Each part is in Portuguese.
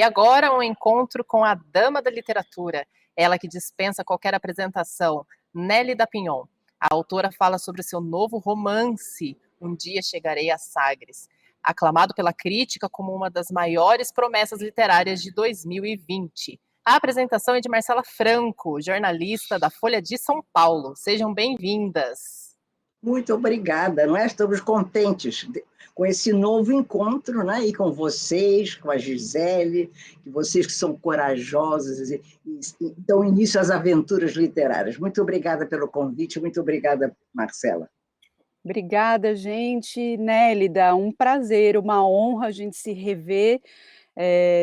E agora um encontro com a dama da literatura, ela que dispensa qualquer apresentação, Nélida Pinhon. A autora fala sobre o seu novo romance, Um Dia Chegarei a Sagres, aclamado pela crítica como uma das maiores promessas literárias de 2020. A apresentação é de Marcela Franco, jornalista da Folha de São Paulo. Sejam bem-vindas. Muito obrigada, não é? Estamos contentes com esse novo encontro, né? E com vocês, com a Gisele, que vocês que são corajosos e dão início às aventuras literárias. Muito obrigada pelo convite, muito obrigada, Marcela. Obrigada, gente. Nélida, um prazer, uma honra a gente se rever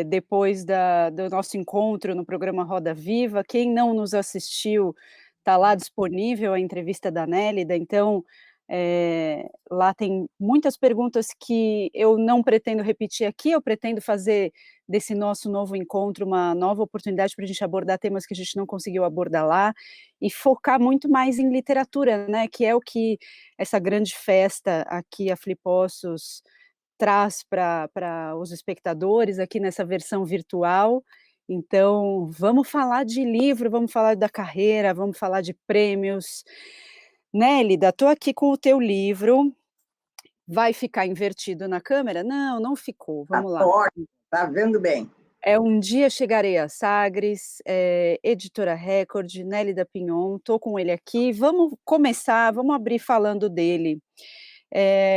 depois do nosso encontro no programa Roda Viva. Quem não nos assistiu, está lá disponível a entrevista da Nélida, então lá tem muitas perguntas que eu não pretendo repetir aqui, eu pretendo fazer desse nosso novo encontro uma nova oportunidade para a gente abordar temas que a gente não conseguiu abordar lá, e focar muito mais em literatura, né, que é o que essa grande festa aqui, a Flipossos, traz para os espectadores aqui nessa versão virtual. Então, vamos falar de livro, vamos falar da carreira, vamos falar de prêmios. Nélida, estou aqui com o teu livro. Vai ficar invertido na câmera? Não, não ficou. Vamos lá. Ótimo, está vendo bem. É Um Dia Chegarei a Sagres, Editora Record, Nélida Pinhon, estou com ele aqui. Vamos começar, vamos abrir falando dele.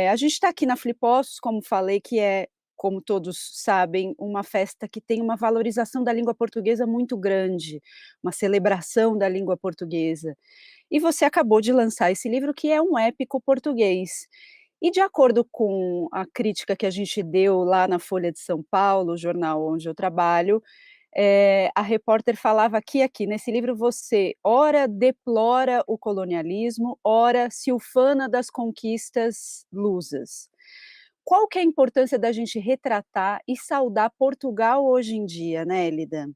A gente está aqui na Flipossos, como falei, que é, como todos sabem, uma festa que tem uma valorização da língua portuguesa muito grande, uma celebração da língua portuguesa. E você acabou de lançar esse livro, que é um épico português. E de acordo com a crítica que a gente deu lá na Folha de São Paulo, o jornal onde eu trabalho, a repórter falava que aqui nesse livro você ora deplora o colonialismo, ora se ufana das conquistas lusas. Qual que é a importância da gente retratar e saudar Portugal hoje em dia, né, Nélida?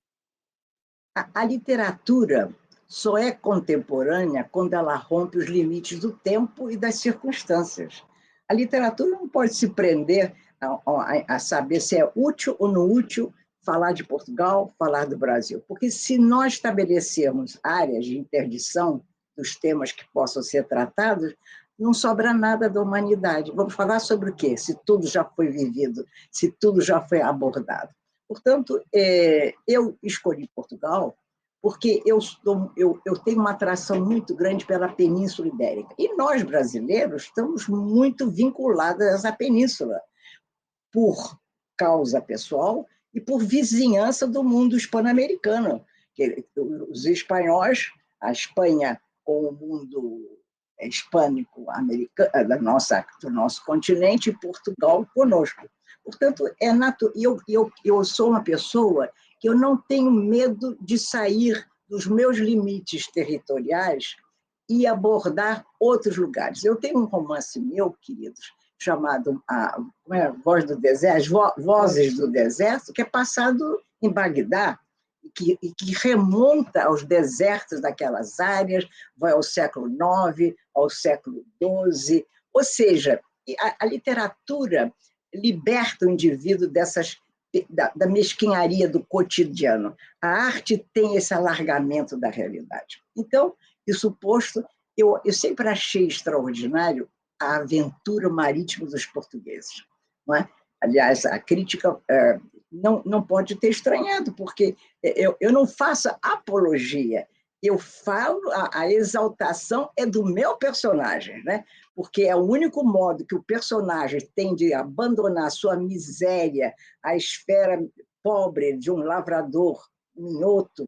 A literatura só é contemporânea quando ela rompe os limites do tempo e das circunstâncias. A literatura não pode se prender a saber se é útil ou não útil falar de Portugal, falar do Brasil. Porque se nós estabelecermos áreas de interdição dos temas que possam ser tratados, não sobra nada da humanidade. Vamos falar sobre o quê? Se tudo já foi vivido, se tudo já foi abordado. Portanto, eu escolhi Portugal porque eu tenho uma atração muito grande pela Península Ibérica. E nós, brasileiros, estamos muito vinculados à Península, por causa pessoal e por vizinhança do mundo hispano-americano. Os espanhóis, a Espanha com o mundo hispânico americano, do nosso continente, e Portugal conosco. Portanto, eu sou uma pessoa que eu não tenho medo de sair dos meus limites territoriais e abordar outros lugares. Eu tenho um romance meu, queridos, chamado Voz do Deserto, Vozes do Deserto, que é passado em Bagdá, e que remonta aos desertos daquelas áreas, vai ao século IX, ao século XII. Ou seja, a literatura liberta o indivíduo da mesquinharia do cotidiano. A arte tem esse alargamento da realidade. Então, isso posto, eu sempre achei extraordinário a aventura marítima dos portugueses. Não é? Aliás, a crítica não pode ter estranhado, porque eu não faço apologia, eu falo, a exaltação é do meu personagem, né? Porque é o único modo que o personagem tem de abandonar sua miséria, a esfera pobre de um lavrador minhoto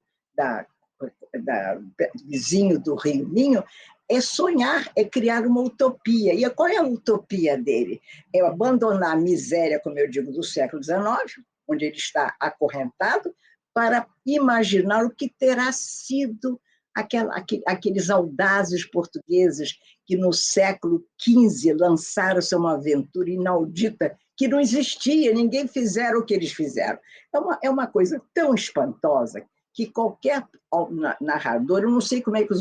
vizinho do Rio Minho, é sonhar, é criar uma utopia. E qual é a utopia dele? É abandonar a miséria, como eu digo, do século XIX, onde ele está acorrentado, para imaginar o que terá sido aqueles audazes portugueses que no século XV lançaram-se uma aventura inaudita, que não existia, ninguém fizera o que eles fizeram. É uma coisa tão espantosa que qualquer narrador, eu não sei como é que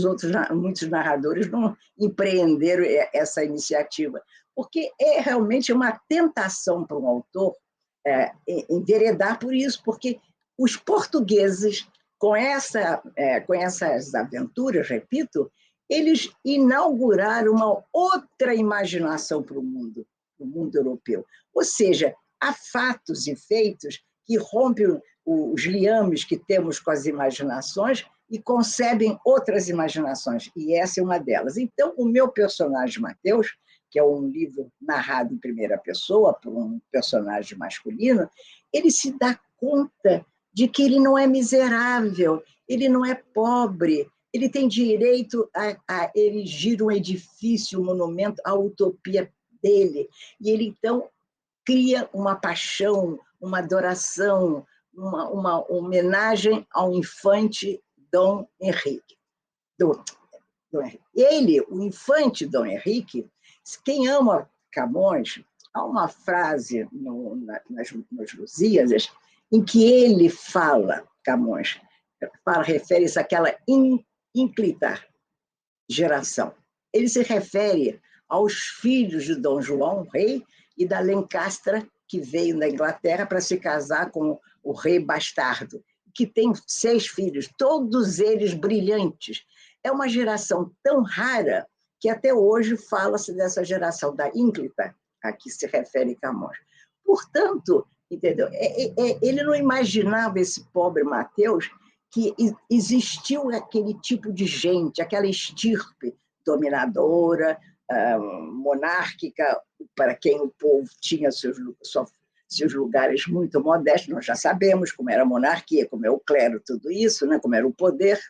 muitos narradores não empreenderam essa iniciativa, porque é realmente uma tentação para um autor enveredar por isso, porque os portugueses, com essas aventuras, repito, eles inauguraram uma outra imaginação para o mundo europeu. Ou seja, há fatos e feitos que rompem os liames que temos com as imaginações e concebem outras imaginações, e essa é uma delas. Então, o meu personagem, Mateus, que é um livro narrado em primeira pessoa por um personagem masculino, ele se dá conta de que ele não é miserável, ele não é pobre, ele tem direito a erigir um edifício, um monumento à utopia dele. E ele, então, cria uma paixão, uma adoração, uma homenagem ao infante Dom Henrique. Ele, o infante Dom Henrique, quem ama Camões, há uma frase nos Lusíadas em que ele fala, Camões, refere-se àquela ínclita geração. Ele se refere aos filhos de Dom João, rei, e da Lencastra, que veio da Inglaterra para se casar com o rei bastardo, que tem 6 filhos, todos eles brilhantes. É uma geração tão rara que até hoje fala-se dessa geração da ínclita, a que se refere Camões. Portanto, entendeu? Ele não imaginava, esse pobre Mateus, que existiu aquele tipo de gente, aquela estirpe dominadora, monárquica, para quem o povo tinha seus lugares muito modestos. Nós já sabemos como era a monarquia, como é o clero, tudo isso, né? Como era o poder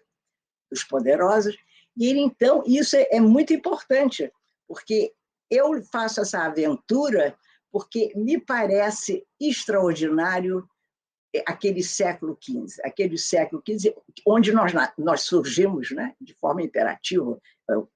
dos poderosos. E ele, então, isso é muito importante, porque eu faço essa aventura porque me parece extraordinário aquele século XV, onde nós surgimos, né, de forma imperativa,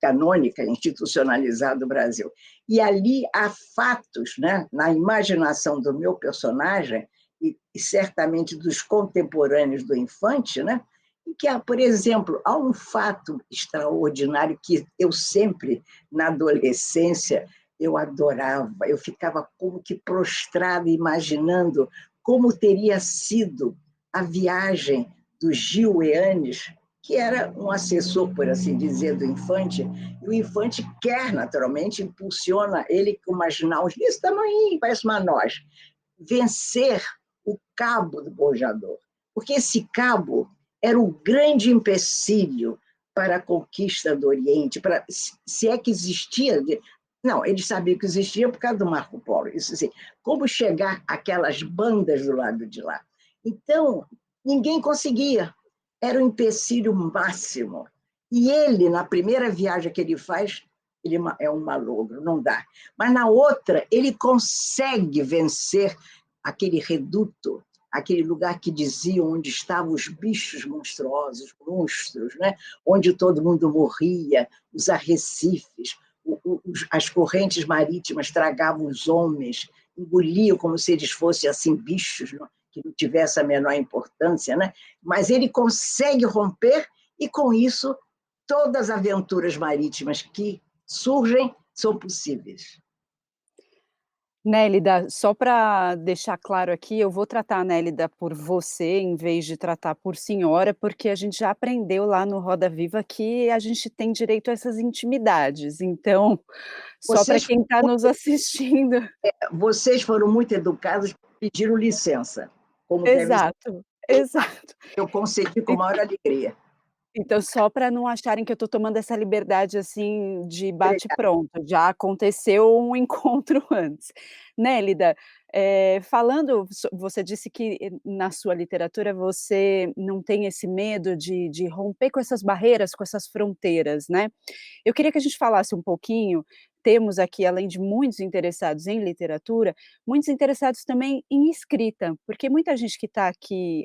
canônica, institucionalizada do Brasil. E ali há fatos, né, na imaginação do meu personagem, e certamente dos contemporâneos do infante, né, em que, por exemplo, há um fato extraordinário que eu sempre, na adolescência, eu adorava, eu ficava como que prostrada, imaginando como teria sido a viagem do Gil Eanes, que era um assessor, por assim dizer, do infante, e o infante quer, naturalmente, impulsiona ele com umas naus desse tamanho, parece uma noz, vencer o cabo do Bojador, porque esse cabo era o grande empecilho para a conquista do Oriente, se é que existia. Não, eles sabiam que existia por causa do Marco Polo. Isso assim, como chegar àquelas bandas do lado de lá. Então, ninguém conseguia. Era o empecilho máximo. E ele, na primeira viagem que ele faz, ele é um malogro, não dá. Mas na outra, ele consegue vencer aquele reduto, aquele lugar que diziam onde estavam os bichos monstruosos, monstros, né? Onde todo mundo morria, os arrecifes, as correntes marítimas tragavam os homens, engoliam como se eles fossem assim bichos, não? Que não tivesse a menor importância, né? Mas ele consegue romper e, com isso, todas as aventuras marítimas que surgem são possíveis. Nélida, só para deixar claro aqui, eu vou tratar a Nélida por você, em vez de tratar por senhora, porque a gente já aprendeu lá no Roda Viva que a gente tem direito a essas intimidades. Então, só para Vocês, quem está nos assistindo. vocês foram muito educados, pediram licença, como deve ser. Exato, exato. Eu concedi com a maior alegria. Então, só para não acharem que eu estou tomando essa liberdade, assim, de bate Obrigada. pronto, já aconteceu um encontro antes. Nélida, falando você disse que na sua literatura você não tem esse medo de romper com essas barreiras, com essas fronteiras, né. Eu queria que a gente falasse um pouquinho, temos aqui, além de muitos interessados em literatura, muitos interessados também em escrita, porque muita gente que está aqui,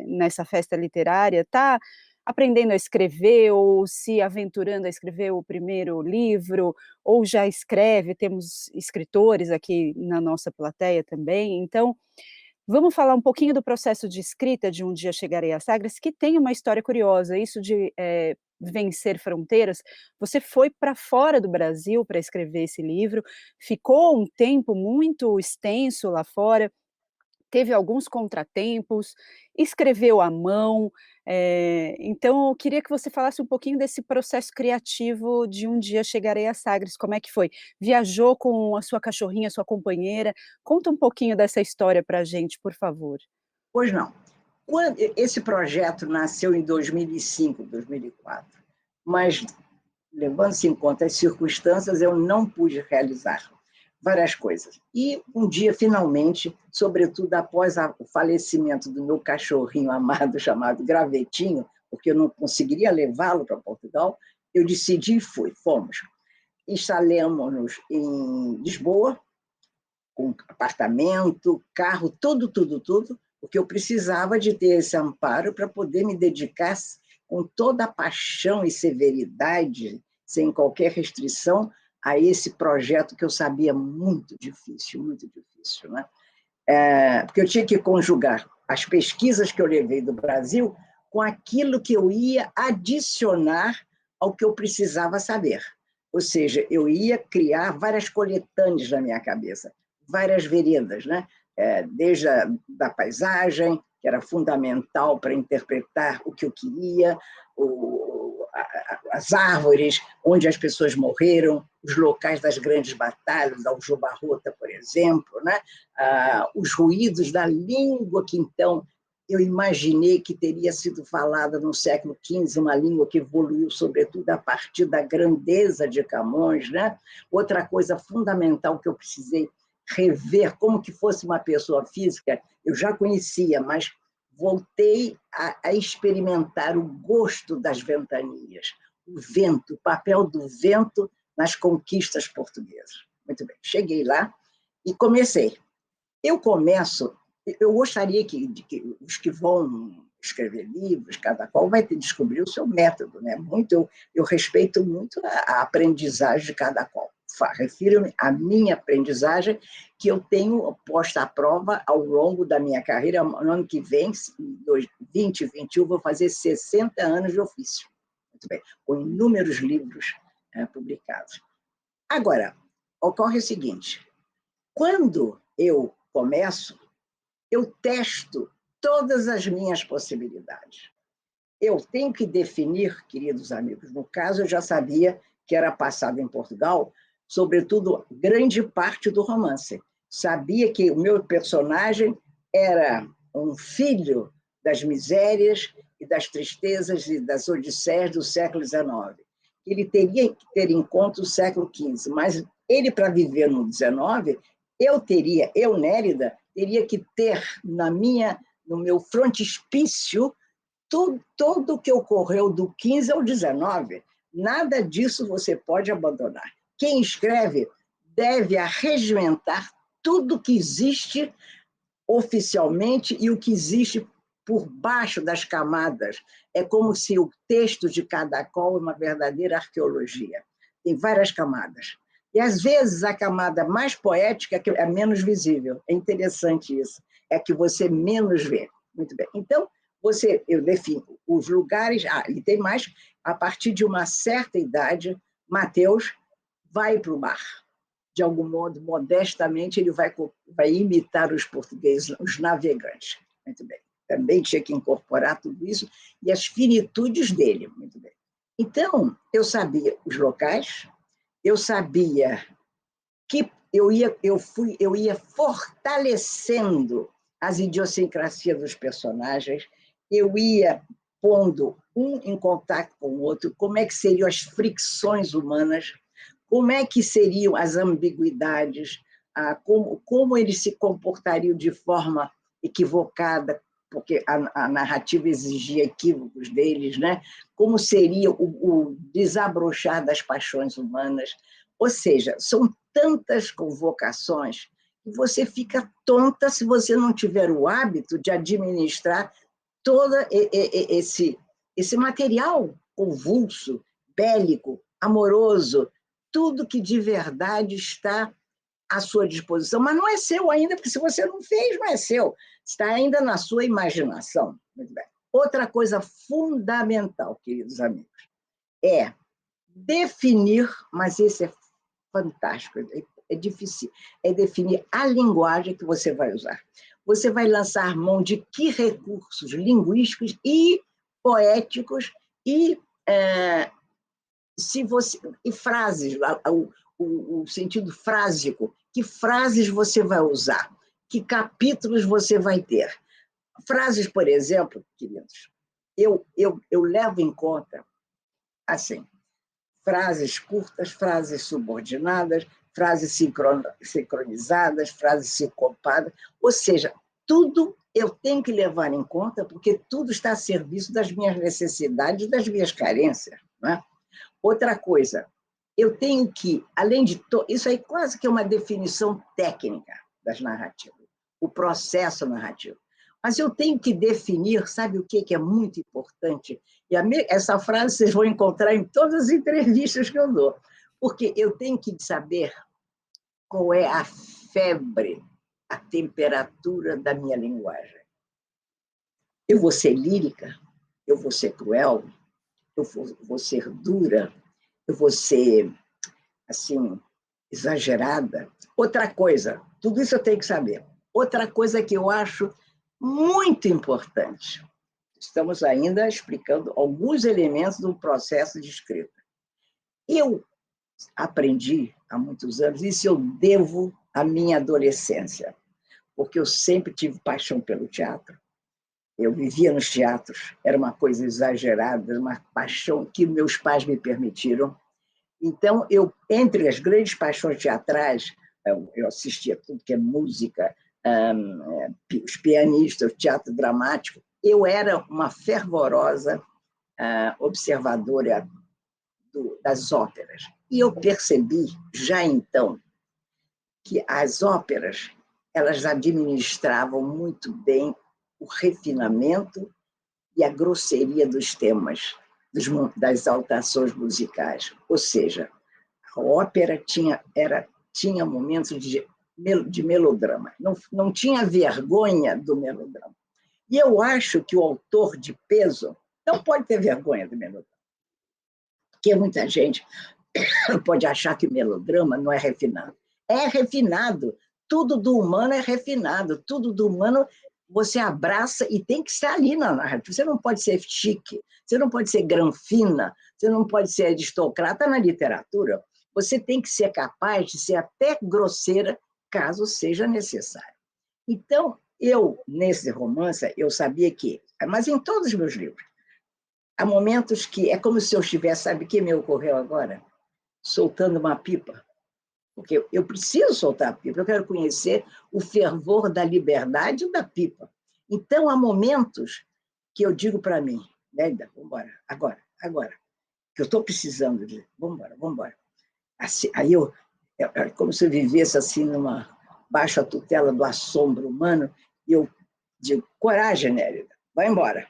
nessa festa literária está aprendendo a escrever ou se aventurando a escrever o primeiro livro, ou já escreve, temos escritores aqui na nossa plateia também, então, vamos falar um pouquinho do processo de escrita de Um Dia Chegarei às Sagres, que tem uma história curiosa, isso de, vencer fronteiras, você foi para fora do Brasil para escrever esse livro, ficou um tempo muito extenso lá fora, teve alguns contratempos, escreveu à mão, então eu queria que você falasse um pouquinho desse processo criativo de Um Dia Chegarei a Sagres, como é que foi? Viajou com a sua cachorrinha, sua companheira? Conta um pouquinho dessa história para a gente, por favor. Pois não. Esse projeto nasceu em 2005, 2004, mas, levando-se em conta as circunstâncias, eu não pude realizar várias coisas. E um dia, finalmente, sobretudo após o falecimento do meu cachorrinho amado, chamado Gravetinho, porque eu não conseguiria levá-lo para Portugal, eu decidi e fomos. Instalamos-nos em Lisboa, com apartamento, carro, tudo, tudo, tudo, porque eu precisava de ter esse amparo para poder me dedicar com toda a paixão e severidade, sem qualquer restrição, a esse projeto que eu sabia muito difícil, né? Porque eu tinha que conjugar as pesquisas que eu levei do Brasil com aquilo que eu ia adicionar ao que eu precisava saber. Ou seja, eu ia criar várias coletâneas na minha cabeça, várias veredas, né? Desde da paisagem, que era fundamental para interpretar o que eu queria, as árvores, onde as pessoas morreram, os locais das grandes batalhas, Aljubarrota, por exemplo, né? Os ruídos da língua que, então, eu imaginei que teria sido falada no século XV, uma língua que evoluiu, sobretudo, a partir da grandeza de Camões, né? Outra coisa fundamental que eu precisei rever, como que fosse uma pessoa física, eu já conhecia, mas voltei a experimentar o gosto das ventanias, o vento, o papel do vento nas conquistas portuguesas. Muito bem, cheguei lá e comecei. Eu gostaria que os que vão escrever livros, cada qual vai ter descobrir o seu método, né? Eu respeito muito a aprendizagem de cada qual. Refiro-me à minha aprendizagem, que eu tenho posta à prova ao longo da minha carreira. No ano que vem, em 2021, vou fazer 60 anos de ofício. Muito bem, com inúmeros livros publicados. Agora, ocorre o seguinte, quando eu começo, eu testo todas as minhas possibilidades. Eu tenho que definir, queridos amigos, no caso eu já sabia que era passado em Portugal, sobretudo grande parte do romance. Sabia que o meu personagem era um filho das misérias e das tristezas e das odisseias do século XIX. Ele teria que ter em conta o século XV, mas ele, para viver no XIX, eu, Nélida, teria que ter no meu frontispício tudo o que ocorreu do XV ao XIX. Nada disso você pode abandonar. Quem escreve deve arregimentar tudo que existe oficialmente e o que existe por baixo das camadas. É como se o texto de cada qual é uma verdadeira arqueologia. Tem várias camadas. E, às vezes, a camada mais poética é menos visível. É interessante isso. É que você menos vê. Muito bem. Então, eu defino os lugares... e tem mais. A partir de uma certa idade, Mateus vai para o mar. De algum modo, modestamente, ele vai imitar os portugueses, os navegantes. Muito bem. Também tinha que incorporar tudo isso e as finitudes dele. Muito bem. Então, eu sabia os locais, eu sabia que eu ia fortalecendo as idiosincrasias dos personagens, eu ia pondo um em contato com o outro, como é que seriam as fricções humanas, como é que seriam as ambiguidades, como eles se comportariam de forma equivocada, porque a narrativa exigia equívocos deles, né? Como seria o desabrochar das paixões humanas. Ou seja, são tantas convocações que você fica tonta se você não tiver o hábito de administrar todo esse material convulso, bélico, amoroso, tudo que de verdade está à sua disposição, mas não é seu ainda, porque se você não fez, não é seu, está ainda na sua imaginação. Muito bem. Outra coisa fundamental, queridos amigos, é definir, mas esse é fantástico, é difícil, é definir a linguagem que você vai usar. você vai lançar mão de que recursos linguísticos e poéticos e, e frases, o sentido frásico, que frases você vai usar, que capítulos você vai ter. Frases, por exemplo, queridos, eu levo em conta, assim, frases curtas, frases subordinadas, frases sincronizadas, frases sincopadas, ou seja, tudo eu tenho que levar em conta, porque tudo está a serviço das minhas necessidades, das minhas carências. Não é? Outra coisa, eu tenho que, além de... Isso aí quase que é uma definição técnica das narrativas, o processo narrativo. Mas eu tenho que definir, sabe o que é muito importante? E essa frase vocês vão encontrar em todas as entrevistas que eu dou, porque eu tenho que saber qual é a febre, a temperatura da minha linguagem. Eu vou ser lírica, eu vou ser cruel, eu vou ser dura, eu vou ser, assim, exagerada. Outra coisa, tudo isso eu tenho que saber. Outra coisa que eu acho muito importante, estamos ainda explicando alguns elementos do processo de escrita. Eu aprendi há muitos anos, isso eu devo à minha adolescência, porque eu sempre tive paixão pelo teatro. Eu vivia nos teatros, era uma coisa exagerada, uma paixão que meus pais me permitiram. Então, entre as grandes paixões teatrais, eu assistia tudo que é música, os pianistas, o teatro dramático. Eu era uma fervorosa observadora das óperas. E eu percebi, já então, que as óperas elas administravam muito bem o refinamento e a grosseria dos temas, das exaltações musicais. Ou seja, a ópera tinha momentos de melodrama, não tinha vergonha do melodrama. E eu acho que o autor de peso não pode ter vergonha do melodrama. Porque muita gente pode achar que o melodrama não é refinado. É refinado. Tudo do humano é refinado. Tudo do humano você abraça e tem que estar ali na narrativa. Você não pode ser chique, você não pode ser granfina, você não pode ser aristocrata na literatura. Você tem que ser capaz de ser até grosseira, caso seja necessário. Então, nesse romance, eu sabia que, mas em todos os meus livros, há momentos que é como se eu estivesse, sabe o que me ocorreu agora? Soltando uma pipa. Porque eu preciso soltar a pipa, eu quero conhecer o fervor da liberdade da pipa. Então, há momentos que eu digo para mim, Nélida, vamos embora, agora, que eu estou precisando de... Vamos embora. Assim, aí é como se eu vivesse assim, baixo a tutela do assombro humano, e eu digo, coragem, Nélida, vai embora.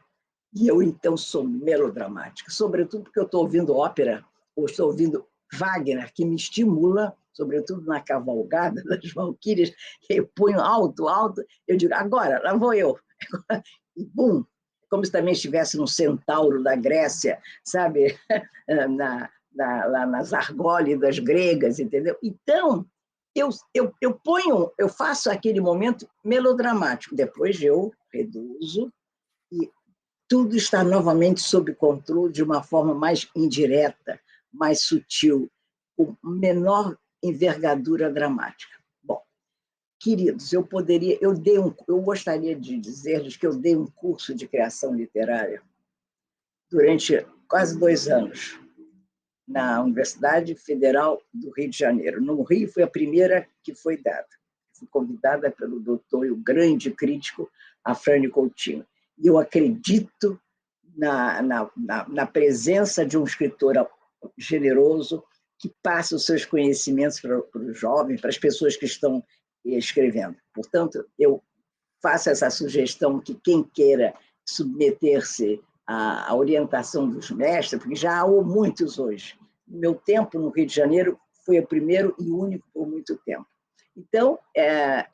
E eu, então, sou melodramática, sobretudo porque eu estou ouvindo ópera, ou estou ouvindo Wagner, que me estimula, sobretudo na cavalgada das Valquírias, eu ponho alto, eu digo, agora, lá vou eu. E bum, como se também estivesse no centauro da Grécia, sabe? Lá nas argólidas gregas, entendeu? Então, eu faço aquele momento melodramático, depois eu reduzo e tudo está novamente sob controle de uma forma mais indireta, mais sutil, com menor envergadura dramática. Bom, queridos, eu gostaria de dizer-lhes que eu dei um curso de criação literária durante quase 2 anos na Universidade Federal do Rio de Janeiro. No Rio foi a primeira que foi dada. Fui convidada pelo doutor e o grande crítico Afrânio Coutinho. E eu acredito na presença de um escritor generoso que passa os seus conhecimentos para os jovens, para as pessoas que estão escrevendo. Portanto, eu faço essa sugestão que quem queira submeter-se à orientação dos mestres, porque já há muitos hoje. No meu tempo no Rio de Janeiro foi o primeiro e único por muito tempo. Então,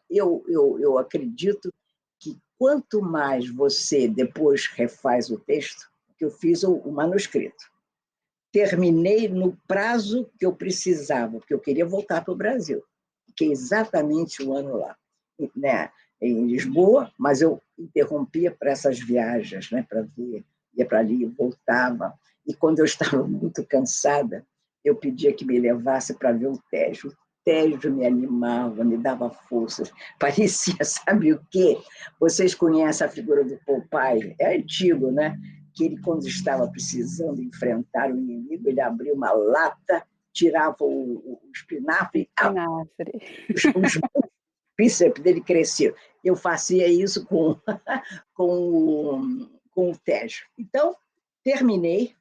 eu acredito que quanto mais você depois refaz o texto, que eu fiz o manuscrito, terminei no prazo que eu precisava, porque eu queria voltar para o Brasil. Fiquei exatamente 1 ano lá. Né? em Lisboa, mas eu interrompia para essas viagens, né, para ver, ia para ali, voltava. E quando eu estava muito cansada, eu pedia que me levasse para ver o Tejo. O Tejo me animava, me dava forças. Parecia, sabe o quê? Vocês conhecem a figura do Popeye? É antigo, né? Que ele, quando estava precisando enfrentar o inimigo, ele abria uma lata, tirava o espinafre, os bíceps dele cresciam. Eu fazia isso com o Tejo. Então, terminei.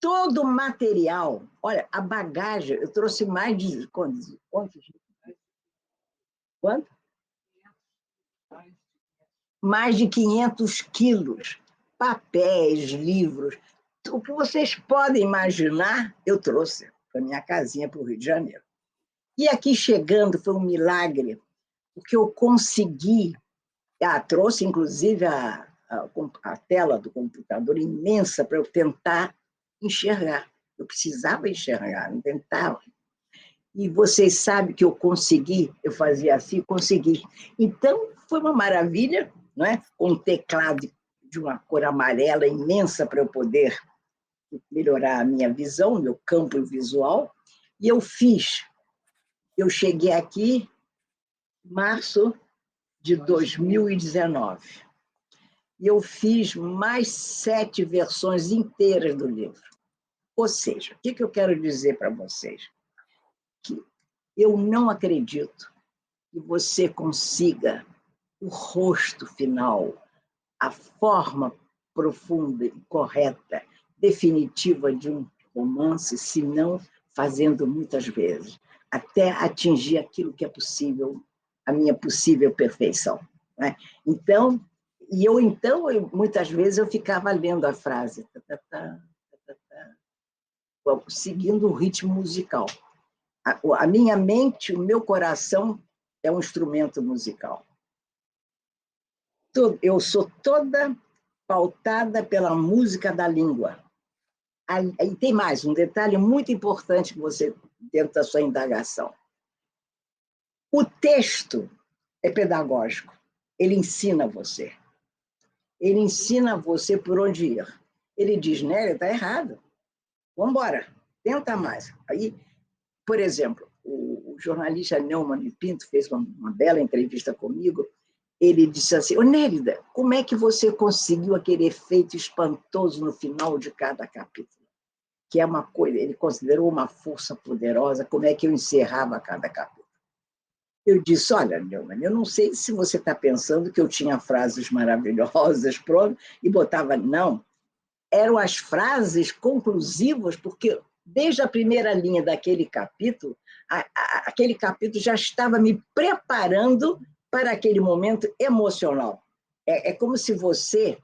Todo o material, olha, a bagagem, eu trouxe mais de... Quanto? Mais de 500 quilos. Papéis, livros, o que vocês podem imaginar, eu trouxe para minha casinha para o Rio de Janeiro. E aqui chegando foi um milagre, porque eu consegui, trouxe inclusive a tela do computador imensa para eu tentar enxergar. Eu precisava enxergar, não tentava. E vocês sabem que eu consegui, eu fazia assim, consegui. Então, foi uma maravilha, não é? Com um teclado de uma cor amarela imensa para eu poder melhorar a minha visão, meu campo visual. E eu cheguei aqui em março de 2019. E eu fiz mais 7 versões inteiras do livro. Ou seja, o que eu quero dizer para vocês? Que eu não acredito que você consiga o rosto final, a forma profunda e correta, definitiva de um romance, se não fazendo muitas vezes, até atingir aquilo que é possível, a minha possível perfeição, né? Então, muitas vezes eu ficava lendo a frase, seguindo o ritmo musical. A minha mente, o meu coração é um instrumento musical. Eu sou toda pautada pela música da língua. E tem mais, um detalhe muito importante que você, dentro da sua indagação. O texto é pedagógico, ele ensina você. Ele ensina você por onde ir. Ele diz, né, está errado. Vamos embora, tenta mais. Aí, por exemplo, o jornalista Neumann Pinto fez uma bela entrevista comigo. Ele disse assim, ô Nélida, como é que você conseguiu aquele efeito espantoso no final de cada capítulo? Que é uma coisa, ele considerou uma força poderosa, como é que eu encerrava cada capítulo? Eu disse, olha, Neumann, eu não sei se você está pensando que eu tinha frases maravilhosas, pronto, e botava, não. Eram as frases conclusivas, porque desde a primeira linha daquele capítulo, aquele capítulo já estava me preparando para aquele momento emocional. É como se você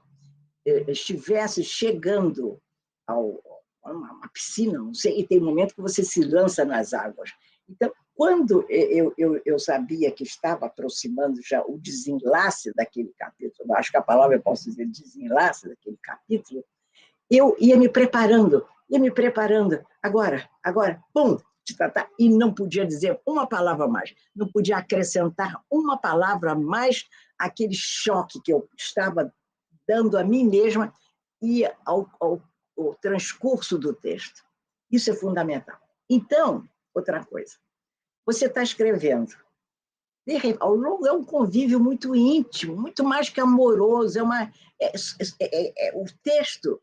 estivesse chegando a uma piscina, não sei, e tem um momento que você se lança nas águas. Então, quando eu sabia que estava aproximando já o desenlace daquele capítulo, acho que a palavra eu posso dizer desenlace daquele capítulo, eu ia me preparando, agora, pum, e não podia dizer uma palavra mais, não podia acrescentar uma palavra mais àquele choque que eu estava dando a mim mesma e ao transcurso do texto. Isso é fundamental. Então, outra coisa, você está escrevendo, ao longo é um convívio muito íntimo, muito mais que amoroso, o texto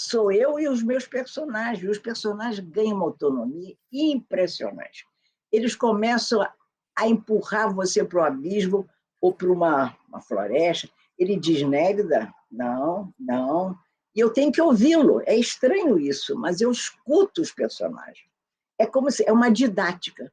sou eu e os meus personagens. Os personagens ganham uma autonomia impressionante. Eles começam a empurrar você para o abismo ou para uma floresta. Ele diz, Nélida, não. E eu tenho que ouvi-lo. É estranho isso, mas eu escuto os personagens. É uma didática,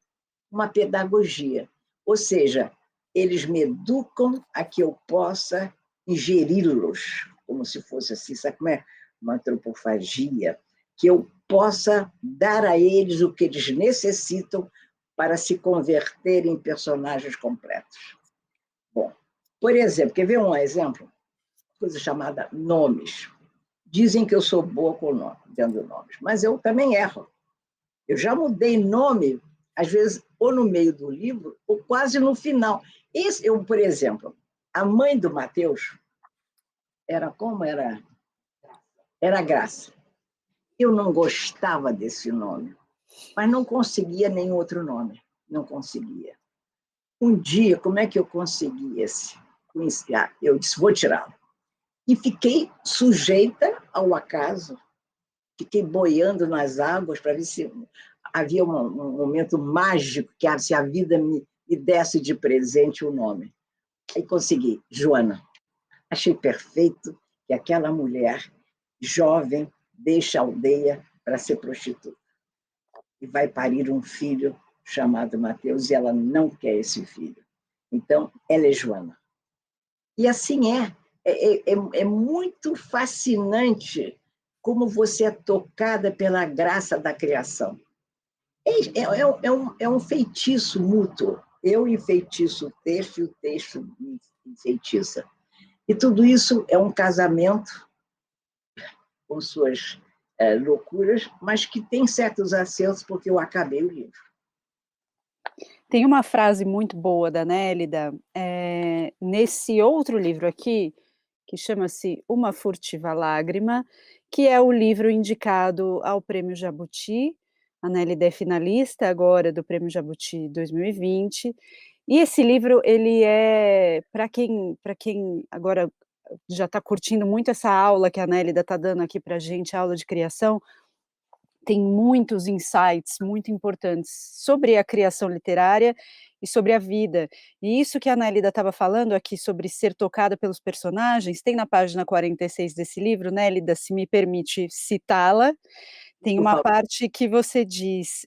uma pedagogia. Ou seja, eles me educam a que eu possa ingeri-los, como se fosse assim, sabe como é? Uma antropofagia, que eu possa dar a eles o que eles necessitam para se converter em personagens completos. Bom, por exemplo, quer ver um exemplo? Coisa chamada nomes. Dizem que eu sou boa com nome, dando nomes, mas eu também erro. Eu já mudei nome às vezes, ou no meio do livro, ou quase no final. Por exemplo, a mãe do Mateus era como era? Era Graça. Eu não gostava desse nome, mas não conseguia nenhum outro nome. Não conseguia. Um dia, como é que eu consegui esse? Eu disse, vou tirá-lo. E fiquei sujeita ao acaso, fiquei boiando nas águas para ver se havia um momento mágico, que se a vida me desse de presente o nome. Aí consegui, Joana. Achei perfeito que aquela mulher jovem deixa a aldeia para ser prostituta e vai parir um filho chamado Mateus, e ela não quer esse filho. Então, ela é Joana. E assim é muito fascinante como você é tocada pela graça da criação. É um feitiço mútuo. Eu enfeitiço o texto e o texto me enfeitiça. E tudo isso é um casamento com suas loucuras, mas que tem certos acertos, porque eu acabei o livro. Tem uma frase muito boa da Nélida, nesse outro livro aqui, que chama-se Uma Furtiva Lágrima, que é o livro indicado ao Prêmio Jabuti. A Nélida é finalista agora do Prêmio Jabuti 2020. E esse livro, ele é, para quem agora já está curtindo muito essa aula que a Nélida está dando aqui para a gente, a aula de criação, tem muitos insights muito importantes sobre a criação literária e sobre a vida. E isso que a Nélida estava falando aqui sobre ser tocada pelos personagens, tem na página 46 desse livro, Nélida, se me permite citá-la, tem Por uma favor. parte que você diz,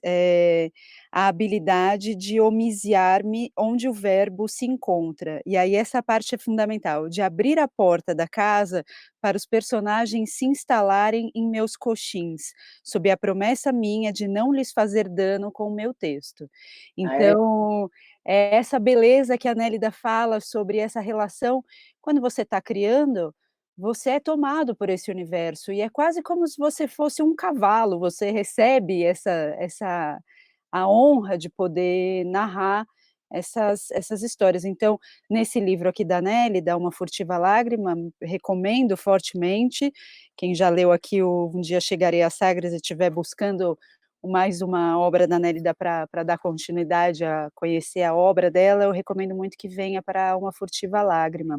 a habilidade de homiziar-me onde o verbo se encontra. E aí essa parte é fundamental, de abrir a porta da casa para os personagens se instalarem em meus coxins, sob a promessa minha de não lhes fazer dano com o meu texto. Então, é essa beleza que a Nélida fala sobre essa relação, quando você está criando, você é tomado por esse universo e é quase como se você fosse um cavalo, você recebe essa a honra de poder narrar essas histórias. Então, nesse livro aqui da Nélida, Uma Furtiva Lágrima, recomendo fortemente, quem já leu aqui o Um Dia Chegarei a Sagres e estiver buscando mais uma obra da Nélida para dar continuidade a conhecer a obra dela, eu recomendo muito que venha para Uma Furtiva Lágrima.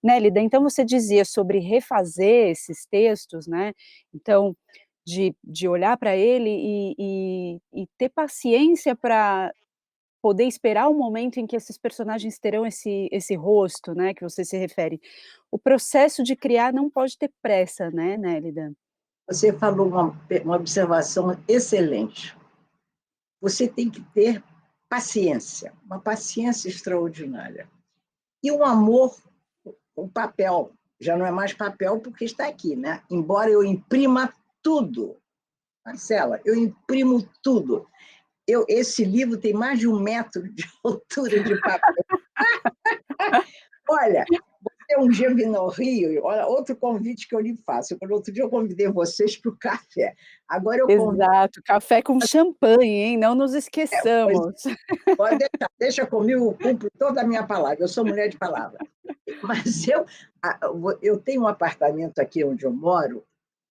Nélida, então você dizia sobre refazer esses textos, né, então, de olhar para ele e ter paciência para poder esperar o momento em que esses personagens terão esse rosto, né, que você se refere. O processo de criar não pode ter pressa, né, Nélida? Você falou uma observação excelente. Você tem que ter paciência, uma paciência extraordinária. E um amor, o papel, já não é mais papel porque está aqui, né? Embora eu imprima tudo, Marcela, eu imprimo tudo. Esse livro tem mais de 1 metro de altura de papel. Olha, você um dia vir no Rio, olha, outro convite que eu lhe faço. Outro dia eu convidei vocês para o café. Agora eu convido. Exato, café com champanhe, hein, não nos Pois, esqueçamos. pode deixar, deixa comigo, eu cumpro toda a minha palavra. Eu sou mulher de palavra. Mas eu tenho um apartamento aqui onde eu moro,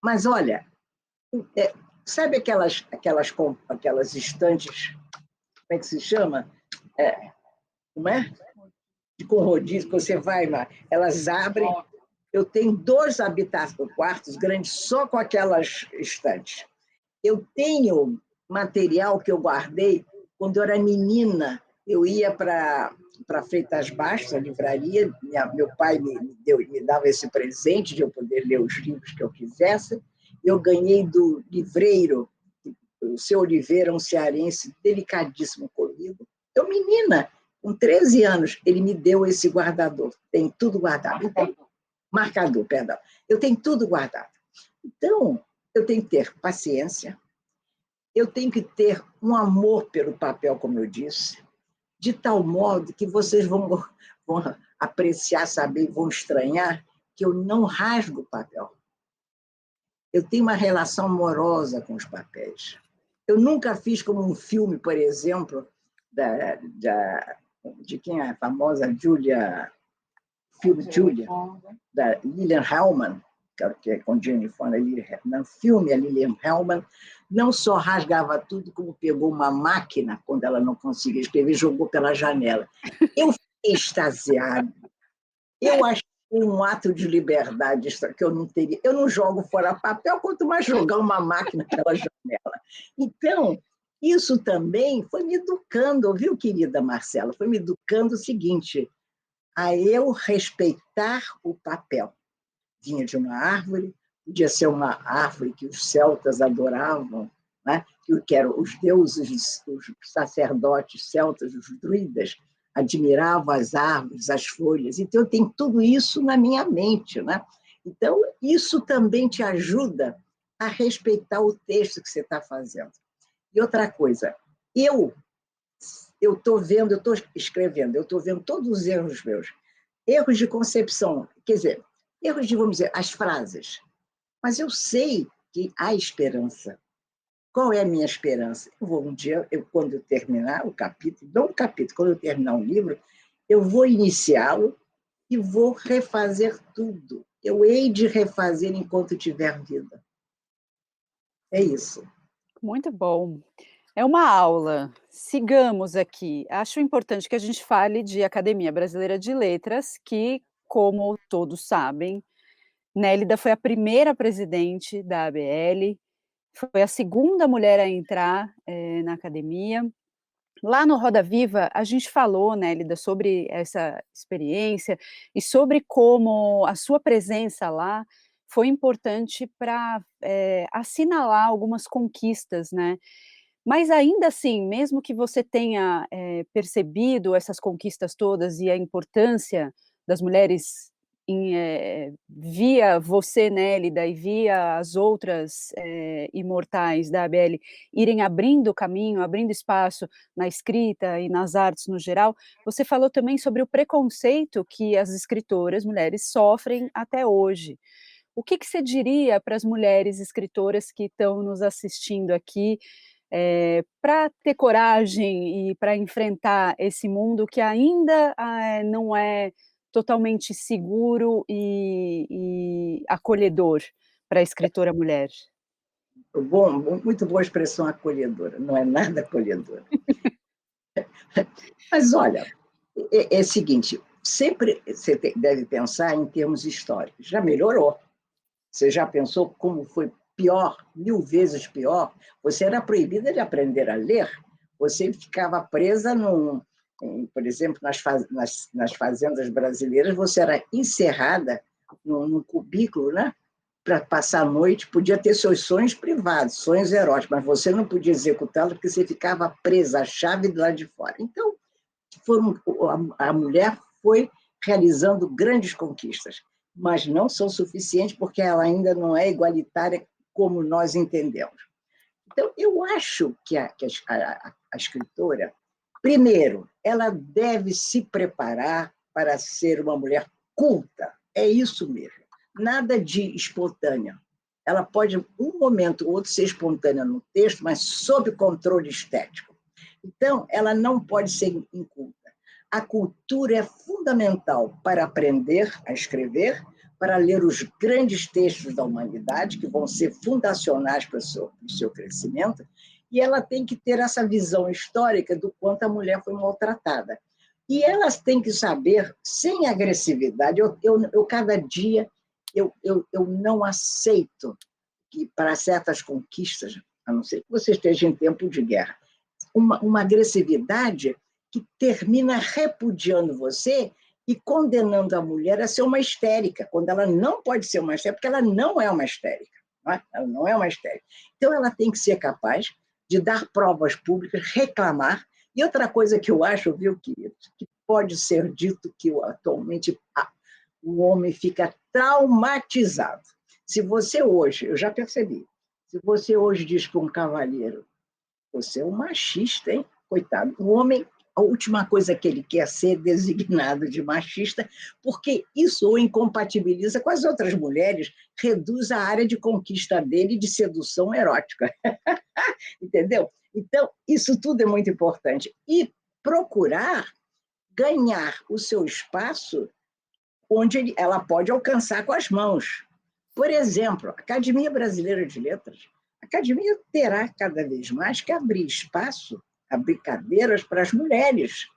mas olha, sabe aquelas estantes, como é que se chama? Como é? Com rodízio, que você vai lá, elas abrem. Eu tenho 2 quartos grandes só com aquelas estantes. Eu tenho material que eu guardei quando eu era menina. Eu ia para Freitas Bastos, a livraria, meu pai me dava esse presente de eu poder ler os livros que eu quisesse. Eu ganhei do livreiro, o seu Oliveira, um cearense delicadíssimo comigo. Eu, menina, com 13 anos, ele me deu esse guardador. Tem tudo guardado. Então, marcador, perdão. Eu tenho tudo guardado. Então, eu tenho que ter paciência, eu tenho que ter um amor pelo papel, como eu disse, de tal modo que vocês vão apreciar, saber, vão estranhar que eu não rasgo o papel. Eu tenho uma relação amorosa com os papéis. Eu nunca fiz como um filme, por exemplo, de quem é a famosa Julia, filme Julia, da Lillian Hellman, que é com Jane Fonda. No filme, a Lillian Hellman não só rasgava tudo, como pegou uma máquina, quando ela não conseguia escrever, e jogou pela janela. Eu fiquei extasiado. Eu achei um ato de liberdade que eu não teria. Eu não jogo fora papel, quanto mais jogar uma máquina pela janela. Então, isso também foi me educando, viu, querida Marcela? Foi me educando o seguinte, a eu respeitar o papel. Vinha de uma árvore, podia ser uma árvore que os celtas adoravam, né? Que eram os deuses, os sacerdotes celtas, os druidas, admiravam as árvores, as folhas. Então, eu tenho tudo isso na minha mente, né? Então, isso também te ajuda a respeitar o texto que você está fazendo. E outra coisa, eu estou vendo, eu estou escrevendo, eu estou vendo todos os erros meus. Erros de concepção, quer dizer, erros de, vamos dizer, as frases. Mas eu sei que há esperança. Qual é a minha esperança? Eu vou um dia, quando eu terminar o capítulo, não o capítulo, quando eu terminar um livro, eu vou iniciá-lo e vou refazer tudo. Eu hei de refazer enquanto tiver vida. É isso. Muito bom. É uma aula. Sigamos aqui. Acho importante que a gente fale de Academia Brasileira de Letras, que, como todos sabem, Nélida foi a primeira presidente da ABL, foi a segunda mulher a entrar na academia. Lá no Roda Viva, a gente falou, Nélida, sobre essa experiência e sobre como a sua presença lá foi importante para assinalar algumas conquistas, né? Mas ainda assim, mesmo que você tenha percebido essas conquistas todas e a importância das mulheres via você, Nélida, e via as outras imortais da ABL irem abrindo caminho, abrindo espaço na escrita e nas artes no geral, você falou também sobre o preconceito que as escritoras mulheres sofrem até hoje. O que você diria para as mulheres escritoras que estão nos assistindo aqui, para ter coragem e para enfrentar esse mundo que ainda não é totalmente seguro e acolhedor para a escritora mulher? Bom, muito boa expressão acolhedora, não é nada acolhedora. Mas olha, é o seguinte, sempre você deve pensar em termos históricos. Já melhorou. Você já pensou como foi pior, 1000 vezes pior? Você era proibida de aprender a ler. Você ficava presa por exemplo, nas fazendas brasileiras, você era encerrada num cubículo, né? Para passar a noite, podia ter seus sonhos privados, sonhos eróticos, mas você não podia executá-los porque você ficava presa à chave do lado de fora. Então, a mulher foi realizando grandes conquistas, mas não são suficientes porque ela ainda não é igualitária como nós entendemos. Então, eu acho que a escritora, primeiro, ela deve se preparar para ser uma mulher culta, é isso mesmo, nada de espontânea. Ela pode, um momento ou outro, ser espontânea no texto, mas sob controle estético. Então, ela não pode ser inculta. A cultura é fundamental para aprender a escrever, para ler os grandes textos da humanidade, que vão ser fundacionais para o seu crescimento, e ela tem que ter essa visão histórica do quanto a mulher foi maltratada. E elas têm que saber, sem agressividade, cada dia, eu não aceito que, para certas conquistas, a não ser que você esteja em tempo de guerra, uma agressividade que termina repudiando você e condenando a mulher a ser uma histérica, quando ela não pode ser uma histérica, porque ela não é uma histérica. Não é? Ela não é uma histérica. Então, ela tem que ser capaz de dar provas públicas, reclamar. E outra coisa que eu acho, viu, querido, que pode ser dito que atualmente o homem fica traumatizado. Se você hoje, eu já percebi, se você hoje diz para um cavalheiro, você é um machista, hein? Coitado. O homem a última coisa que ele quer ser designado de machista, porque isso o incompatibiliza com as outras mulheres, reduz a área de conquista dele de sedução erótica. Entendeu? Então, isso tudo é muito importante. E procurar ganhar o seu espaço onde ela pode alcançar com as mãos. Por exemplo, a Academia Brasileira de Letras. A academia terá cada vez mais que abrir espaço, abrir cadeiras para as mulheres.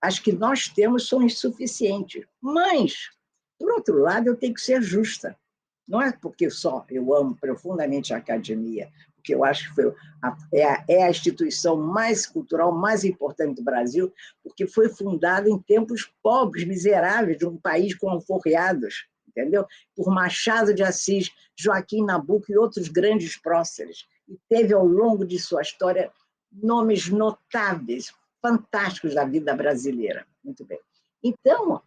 As que nós temos são insuficientes. Mas, por outro lado, eu tenho que ser justa. Não é porque só eu amo profundamente a academia, porque eu acho que é a instituição mais cultural, mais importante do Brasil, porque foi fundada em tempos pobres, miseráveis, de um país com alforriados, entendeu? Por Machado de Assis, Joaquim Nabuco e outros grandes próceres. E teve, ao longo de sua história, nomes notáveis, fantásticos da vida brasileira. Muito bem. Então,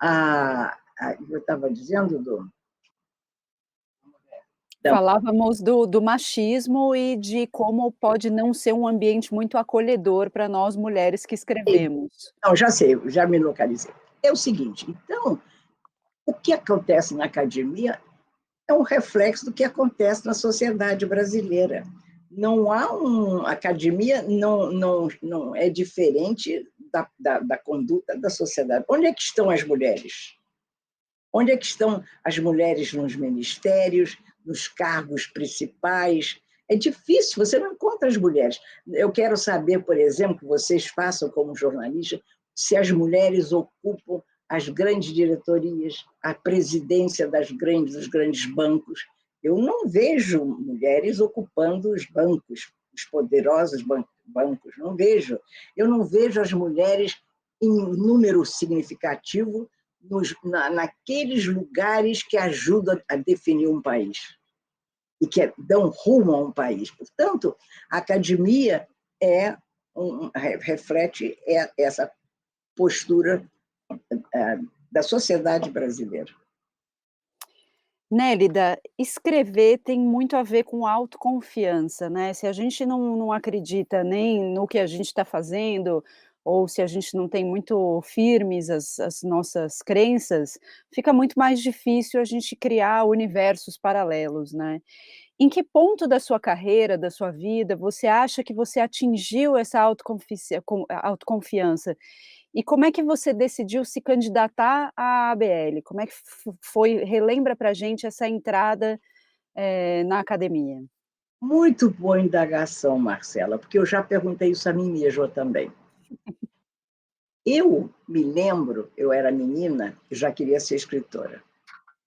eu estava dizendo Falávamos do machismo e de como pode não ser um ambiente muito acolhedor para nós mulheres que escrevemos. Não, já sei, já me localizei. É o seguinte, então, o que acontece na academia é um reflexo do que acontece na sociedade brasileira. Não há a academia não é diferente da conduta da sociedade. Onde é que estão as mulheres? Onde é que estão as mulheres nos ministérios, nos cargos principais? É difícil, você não encontra as mulheres. Eu quero saber, por exemplo, que vocês façam como jornalistas, se as mulheres ocupam as grandes diretorias, a presidência dos grandes bancos. Eu não vejo mulheres ocupando os bancos, os poderosos bancos, não vejo. Eu não vejo as mulheres em número significativo naqueles lugares que ajudam a definir um país e que dão rumo a um país. Portanto, a academia reflete essa postura da sociedade brasileira. Nélida, escrever tem muito a ver com autoconfiança, né? Se a gente não acredita nem no que a gente está fazendo, ou se a gente não tem muito firmes as nossas crenças, fica muito mais difícil a gente criar universos paralelos, né? Em que ponto da sua carreira, da sua vida, você acha que você atingiu essa autoconfiança? E como é que você decidiu se candidatar à ABL? Como é que foi? Relembra para a gente essa entrada, na academia. Muito boa indagação, Marcela, porque eu já perguntei isso a mim mesma também. Eu me lembro, eu era menina e já queria ser escritora.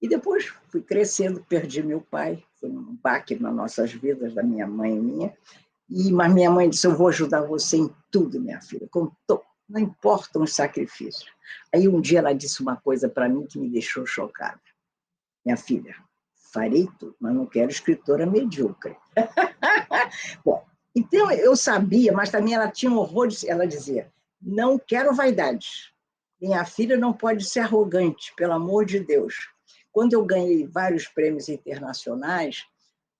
E depois fui crescendo, perdi meu pai, foi um baque nas nossas vidas, da minha mãe e minha. Mas minha mãe disse, eu vou ajudar você em tudo, minha filha, não importam os sacrifícios. Aí um dia ela disse uma coisa para mim que me deixou chocada. Minha filha, farei tudo, mas não quero escritora medíocre. Bom, então eu sabia, mas também ela tinha um horror, ela dizia, não quero vaidades. Minha filha não pode ser arrogante, pelo amor de Deus. Quando eu ganhei vários prêmios internacionais,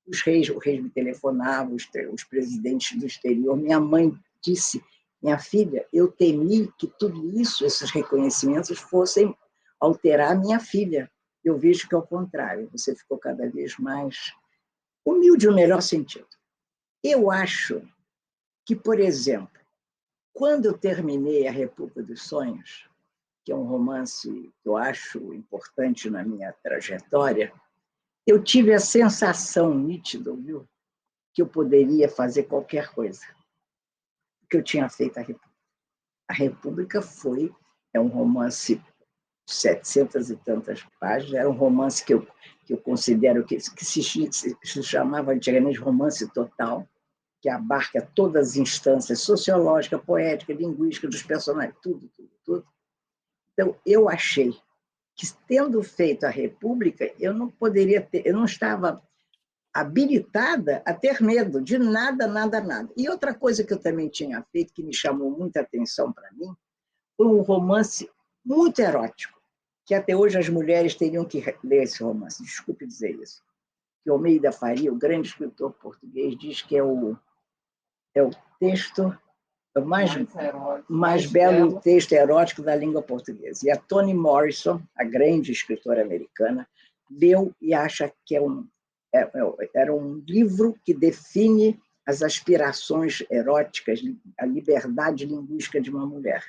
o reis me telefonavam, os presidentes do exterior. Minha mãe disse, minha filha, eu temi que tudo isso, esses reconhecimentos, fossem alterar a minha filha. Eu vejo que, ao contrário, você ficou cada vez mais humilde no melhor sentido. Eu acho que, por exemplo, quando eu terminei A República dos Sonhos, que é um romance que eu acho importante na minha trajetória, eu tive a sensação nítida, viu, que eu poderia fazer qualquer coisa, que eu tinha feito A República. A República é um romance de 700 e tantas páginas, era um romance que eu considero que se chamava antigamente romance total, que abarca todas as instâncias sociológica, poética, linguística dos personagens, tudo. Então, eu achei que, tendo feito A República, eu não estava habilitada a ter medo de nada. E outra coisa que eu também tinha feito, que me chamou muita atenção para mim, foi um romance muito erótico, que até hoje as mulheres teriam que ler esse romance, desculpe dizer isso, que Almeida Faria, o grande escritor português, diz que é o texto, mais belo texto erótico da língua portuguesa. E a Toni Morrison, a grande escritora americana, leu e acha que era um livro que define as aspirações eróticas, a liberdade linguística de uma mulher.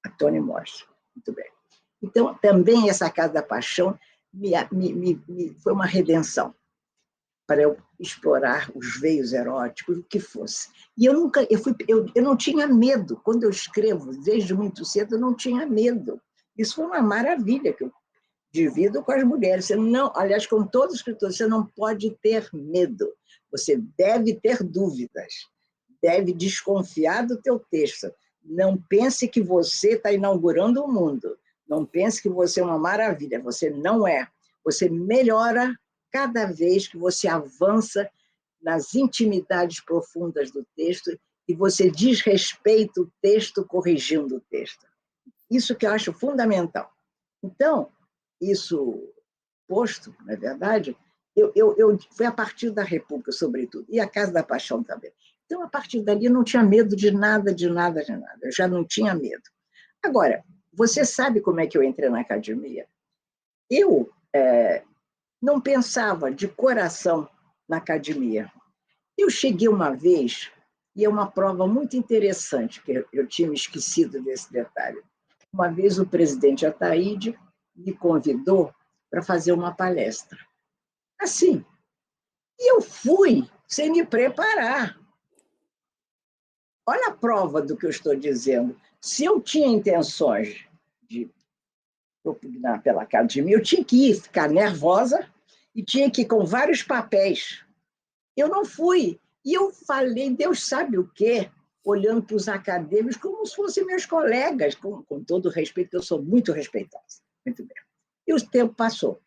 A Toni Morrison. Muito bem. Então, também essa Casa da Paixão foi uma redenção para eu explorar os veios eróticos, o que fosse. E eu não tinha medo. Quando eu escrevo, desde muito cedo, eu não tinha medo. Isso foi uma maravilha que eu divido com as mulheres. Você não, aliás, com todos os escritores, você não pode ter medo. Você deve ter dúvidas. Deve desconfiar do teu texto. Não pense que você está inaugurando o mundo. Não pense que você é uma maravilha. Você não é. Você melhora cada vez que você avança nas intimidades profundas do texto e você desrespeita o texto corrigindo o texto. Isso que eu acho fundamental. Então, isso posto, na verdade, foi a partir da República, sobretudo, e a Casa da Paixão também. Então, a partir dali, eu não tinha medo de nada, de nada, de nada. Eu já não tinha medo. Agora, você sabe como é que eu entrei na academia? Eu não pensava de coração na academia. Eu cheguei uma vez, e é uma prova muito interessante, que eu tinha me esquecido desse detalhe. Uma vez o presidente Ataíde me convidou para fazer uma palestra. Assim. E eu fui sem me preparar. Olha a prova do que eu estou dizendo. Se eu tinha intenções de propugnar pela academia, eu tinha que ir, ficar nervosa e tinha que ir com vários papéis. Eu não fui. E eu falei, Deus sabe o quê? Olhando para os acadêmicos como se fossem meus colegas, com todo respeito, que eu sou muito respeitosa. Muito bem. E o tempo passou.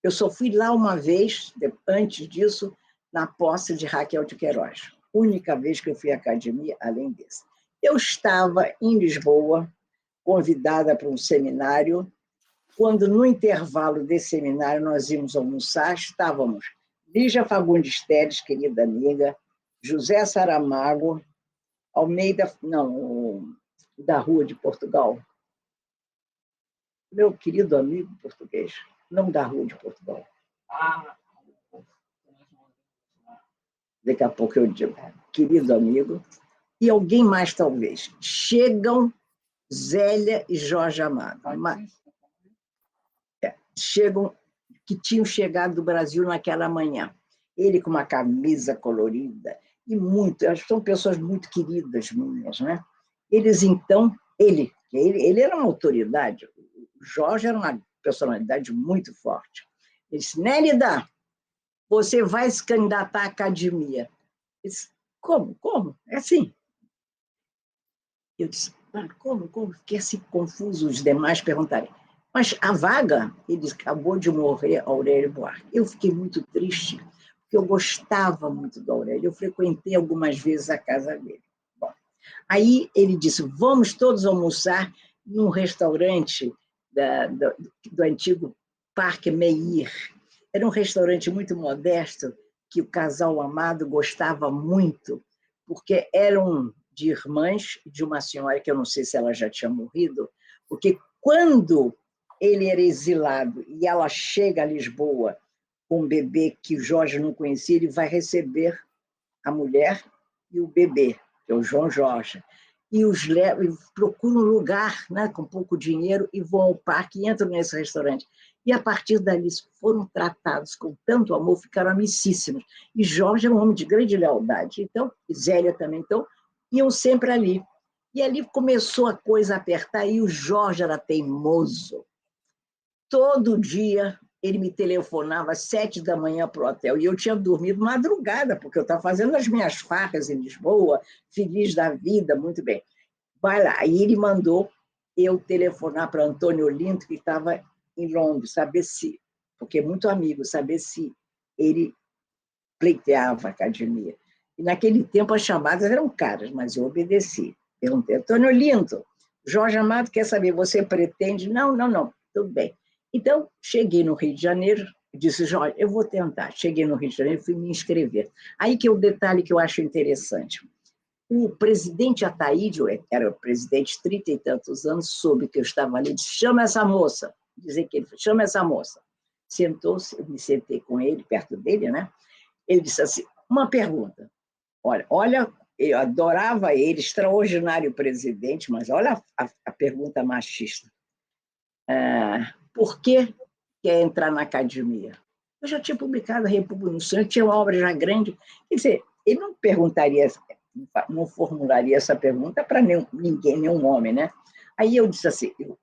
Eu só fui lá uma vez, antes disso, na posse de Raquel de Queiroz. Única vez que eu fui à academia, além desse. Eu estava em Lisboa, convidada para um seminário, quando, no intervalo desse seminário, nós íamos almoçar, estávamos Lígia Fagundes Telles, querida amiga, José Saramago, Almeida, não, da Rua de Portugal, meu querido amigo português, não da Rua de Portugal. Daqui a pouco eu digo, querido amigo, e alguém mais talvez. Chegam Zélia e Jorge Amado. Chegam, que tinham chegado do Brasil naquela manhã. Ele com uma camisa colorida, e muito, são pessoas muito queridas minhas, né? Eles, então, ele era uma autoridade, o Jorge era uma personalidade muito forte. Ele disse, Nélida, você vai se candidatar à academia. Eu disse, como? É assim. Eu disse, como? Fiquei assim confuso, os demais perguntarem. Mas a vaga, ele acabou de morrer, Aurélio Buarque. Eu fiquei muito triste, porque eu gostava muito do Aurélio. Eu frequentei algumas vezes a casa dele. Bom, aí ele disse, vamos todos almoçar num restaurante do antigo Parque Meir. Era um restaurante muito modesto, que o casal Amado gostava muito, porque eram de irmãs de uma senhora que eu não sei se ela já tinha morrido, porque quando ele era exilado e ela chega a Lisboa com um bebê que o Jorge não conhecia, ele vai receber a mulher e o bebê, que é o João Jorge, e os leva, procuram um lugar, né, com pouco dinheiro e vão ao parque e entram nesse restaurante. E a partir dali foram tratados com tanto amor, ficaram amicíssimos. E Jorge é um homem de grande lealdade, então, e Zélia também, então, iam sempre ali. E ali começou a coisa a apertar, e o Jorge era teimoso. Todo dia ele me telefonava às 7 da manhã para o hotel, e eu tinha dormido madrugada, porque eu estava fazendo as minhas farras em Lisboa, feliz da vida, muito bem. Vai lá. Aí ele mandou eu telefonar para Antônio Olinto, que estava em Londres, saber se, porque é muito amigo, saber se ele pleiteava a academia. E naquele tempo as chamadas eram caras, mas eu obedeci. Perguntei, Antônio Olinto, Jorge Amado quer saber, você pretende? Não, tudo bem. Então, cheguei no Rio de Janeiro, disse, Jorge, eu vou tentar. Cheguei no Rio de Janeiro, fui me inscrever. Aí que é o detalhe que eu acho interessante. O presidente Ataíde, era o presidente 30 e tantos anos, soube que eu estava ali, disse, chama essa moça. Dizer que ele chama essa moça. Sentou-se, eu me sentei com ele, perto dele, né? Ele disse assim, uma pergunta. Olha, eu adorava ele, extraordinário presidente, mas olha a pergunta machista. Por que quer entrar na academia? Eu já tinha publicado a República no Sonho, tinha uma obra já grande. Quer dizer, ele não perguntaria, não formularia essa pergunta para ninguém, nenhum homem, né? Aí eu disse assim, eu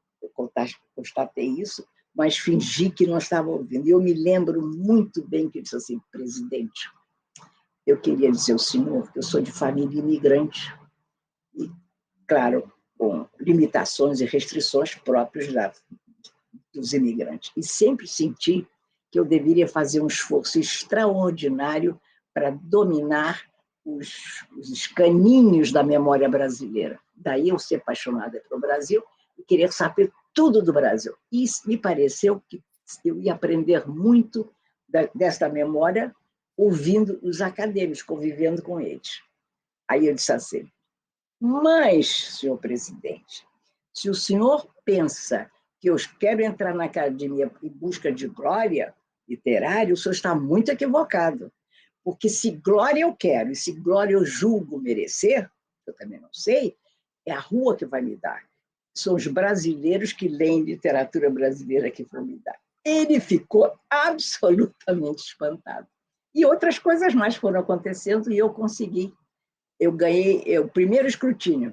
constatei isso, mas fingi que não estava ouvindo. E eu me lembro muito bem que ele disse assim, presidente, eu queria dizer ao senhor que eu sou de família imigrante, e, claro, com limitações e restrições próprias dos imigrantes. E sempre senti que eu deveria fazer um esforço extraordinário para dominar os escaninhos da memória brasileira. Daí eu ser apaixonada pelo Brasil e querer saber tudo do Brasil. E me pareceu que eu ia aprender muito desta memória ouvindo os acadêmicos, convivendo com eles. Aí eu disse assim, mas, senhor presidente, se o senhor pensa que eu quero entrar na academia em busca de glória literária, o senhor está muito equivocado. Porque se glória eu quero, e se glória eu julgo merecer, eu também não sei, é a rua que vai me dar. São os brasileiros que leem literatura brasileira que vão me dar. Ele ficou absolutamente espantado. E outras coisas mais foram acontecendo e eu consegui. Eu ganhei o primeiro escrutínio.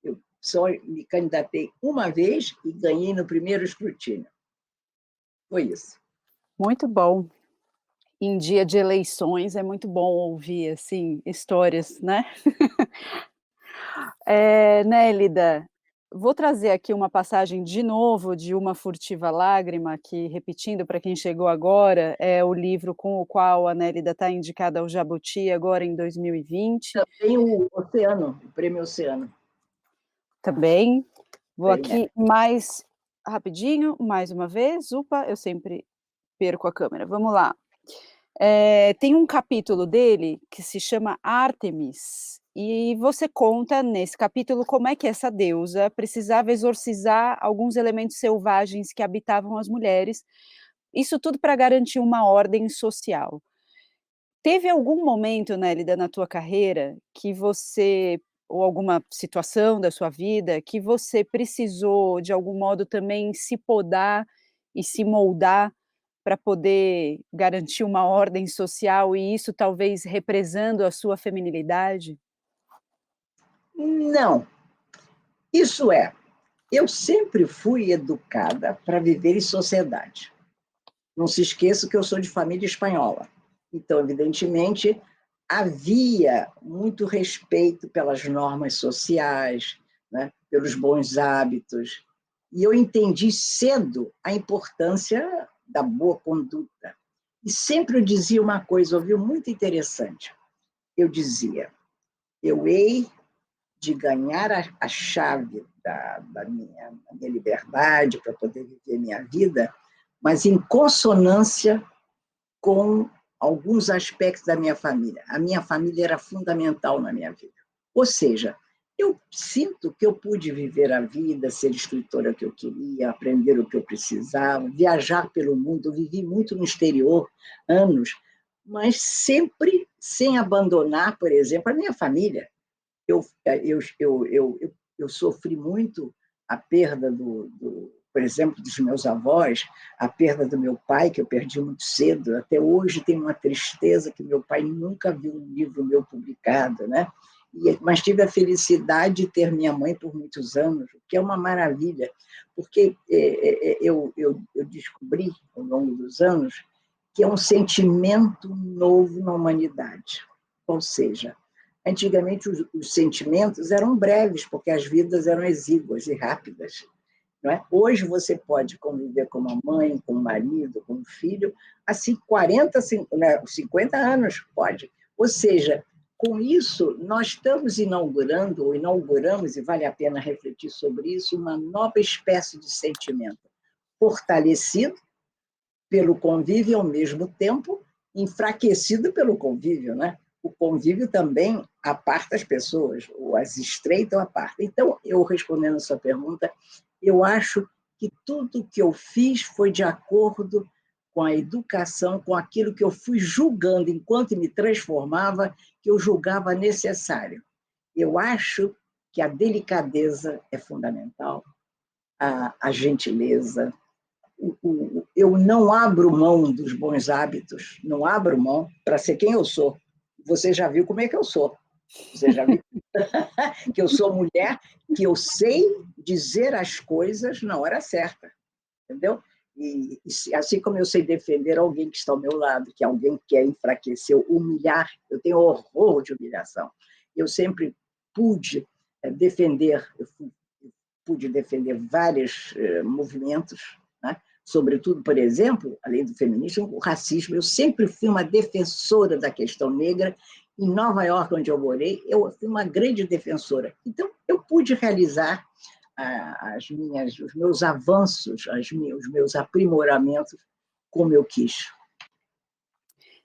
Eu só me candidatei uma vez e ganhei no primeiro escrutínio. Foi isso. Muito bom. Em dia de eleições é muito bom ouvir, assim, histórias, né. Nélida, vou trazer aqui uma passagem de novo de Uma Furtiva Lágrima, que, repetindo para quem chegou agora, é o livro com o qual a Nélida está indicada ao Jabuti agora em 2020. Também o Oceano, o Prêmio Oceano. Também. Vou Também aqui mais rapidinho, mais uma vez. Eu sempre perco a câmera. Vamos lá. Tem um capítulo dele que se chama Ártemis, e você conta nesse capítulo como é que essa deusa precisava exorcizar alguns elementos selvagens que habitavam as mulheres, isso tudo para garantir uma ordem social. Teve algum momento, Nélida, na tua carreira que você ou alguma situação da sua vida que você precisou, de algum modo, também se podar e se moldar para poder garantir uma ordem social e isso talvez represando a sua feminilidade? Não. Isso é, eu sempre fui educada para viver em sociedade. Não se esqueça que eu sou de família espanhola. Então, evidentemente, havia muito respeito pelas normas sociais, né, pelos bons hábitos. E eu entendi cedo a importância da boa conduta. E sempre eu dizia uma coisa, ouviu, muito interessante. Eu dizia, eu hei de ganhar a chave da minha liberdade para poder viver minha vida, mas em consonância com alguns aspectos da minha família. A minha família era fundamental na minha vida. Ou seja, eu sinto que eu pude viver a vida, ser escritora que eu queria, aprender o que eu precisava, viajar pelo mundo. Eu vivi muito no exterior, anos, mas sempre sem abandonar, por exemplo, a minha família. Eu sofri muito a perda por exemplo, dos meus avós, a perda do meu pai, que eu perdi muito cedo. Até hoje tenho uma tristeza que meu pai nunca viu um livro meu publicado, né? Mas tive a felicidade de ter minha mãe por muitos anos, o que é uma maravilha, porque eu descobri, ao longo dos anos, que é um sentimento novo na humanidade. Ou seja, antigamente os sentimentos eram breves, porque as vidas eram exíguas e rápidas. Não é? Hoje você pode conviver com uma mãe, com um marido, com um filho, assim, 40, 50 anos pode. Ou seja, com isso, nós estamos inaugurando, ou inauguramos, e vale a pena refletir sobre isso, uma nova espécie de sentimento, fortalecido pelo convívio e, ao mesmo tempo, enfraquecido pelo convívio, né? o convívio também aparta as pessoas, ou as estreita ou aparta. Então, eu respondendo a sua pergunta, eu acho que tudo que eu fiz foi de acordo com a educação, com aquilo que eu fui julgando enquanto me transformava, que eu julgava necessário. Eu acho que a delicadeza é fundamental, a gentileza. Eu não abro mão dos bons hábitos, não abro mão para ser quem eu sou. Você já viu como é que eu sou. Você já viu que eu sou mulher, que eu sei dizer as coisas na hora certa, entendeu? E assim como eu sei defender alguém que está ao meu lado, que alguém quer enfraquecer, humilhar, eu tenho horror de humilhação. Eu sempre pude defender, pude defender vários movimentos, né? Sobretudo, por exemplo, além do feminismo, o racismo. Eu sempre fui uma defensora da questão negra. Em Nova York, onde eu morei, eu fui uma grande defensora. Então, eu pude realizar os meus avanços, os meus aprimoramentos como eu quis.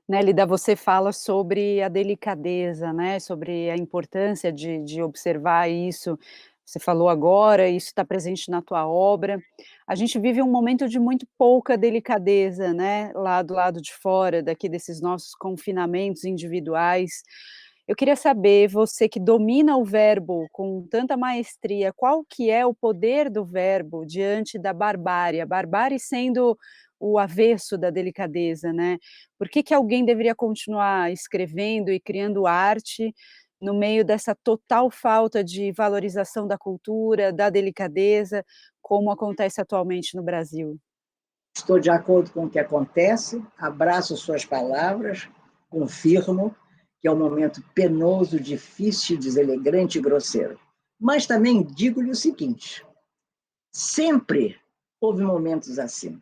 Nélida, você fala sobre a delicadeza, né, sobre a importância de observar isso. Você falou agora, isso está presente na tua obra. A gente vive um momento de muito pouca delicadeza, né, lá do lado de fora, daqui desses nossos confinamentos individuais. Eu queria saber, você que domina o verbo com tanta maestria, qual que é o poder do verbo diante da barbárie? A barbárie sendo o avesso da delicadeza, né? Por que que alguém deveria continuar escrevendo e criando arte no meio dessa total falta de valorização da cultura, da delicadeza, como acontece atualmente no Brasil? Estou de acordo com o que acontece, abraço suas palavras, confirmo que é um momento penoso, difícil, deselegante e grosseiro. Mas também digo-lhe o seguinte: sempre houve momentos assim.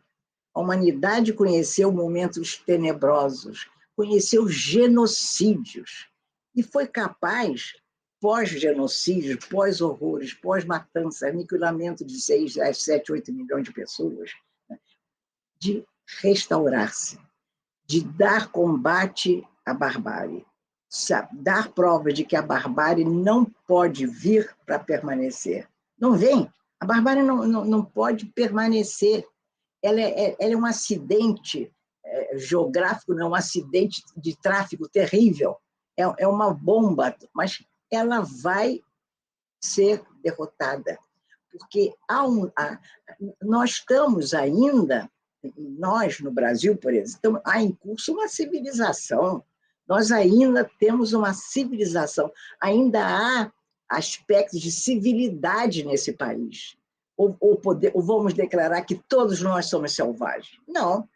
A humanidade conheceu momentos tenebrosos, conheceu genocídios e foi capaz, pós-genocídios, pós-horrores, pós-matança, aniquilamento de 6, 7, 8 milhões de pessoas, de restaurar-se, de dar combate à barbárie, dar prova de que a barbárie não pode vir para permanecer. Não vem. A barbárie não pode permanecer. Ela é um acidente geográfico, não é um acidente de tráfego terrível. É uma bomba, mas ela vai ser derrotada. Porque nós estamos ainda, nós no Brasil, por exemplo, há em curso uma civilização. Nós ainda temos uma civilização, ainda há aspectos de civilidade nesse país. Ou vamos declarar que todos nós somos selvagens? Não,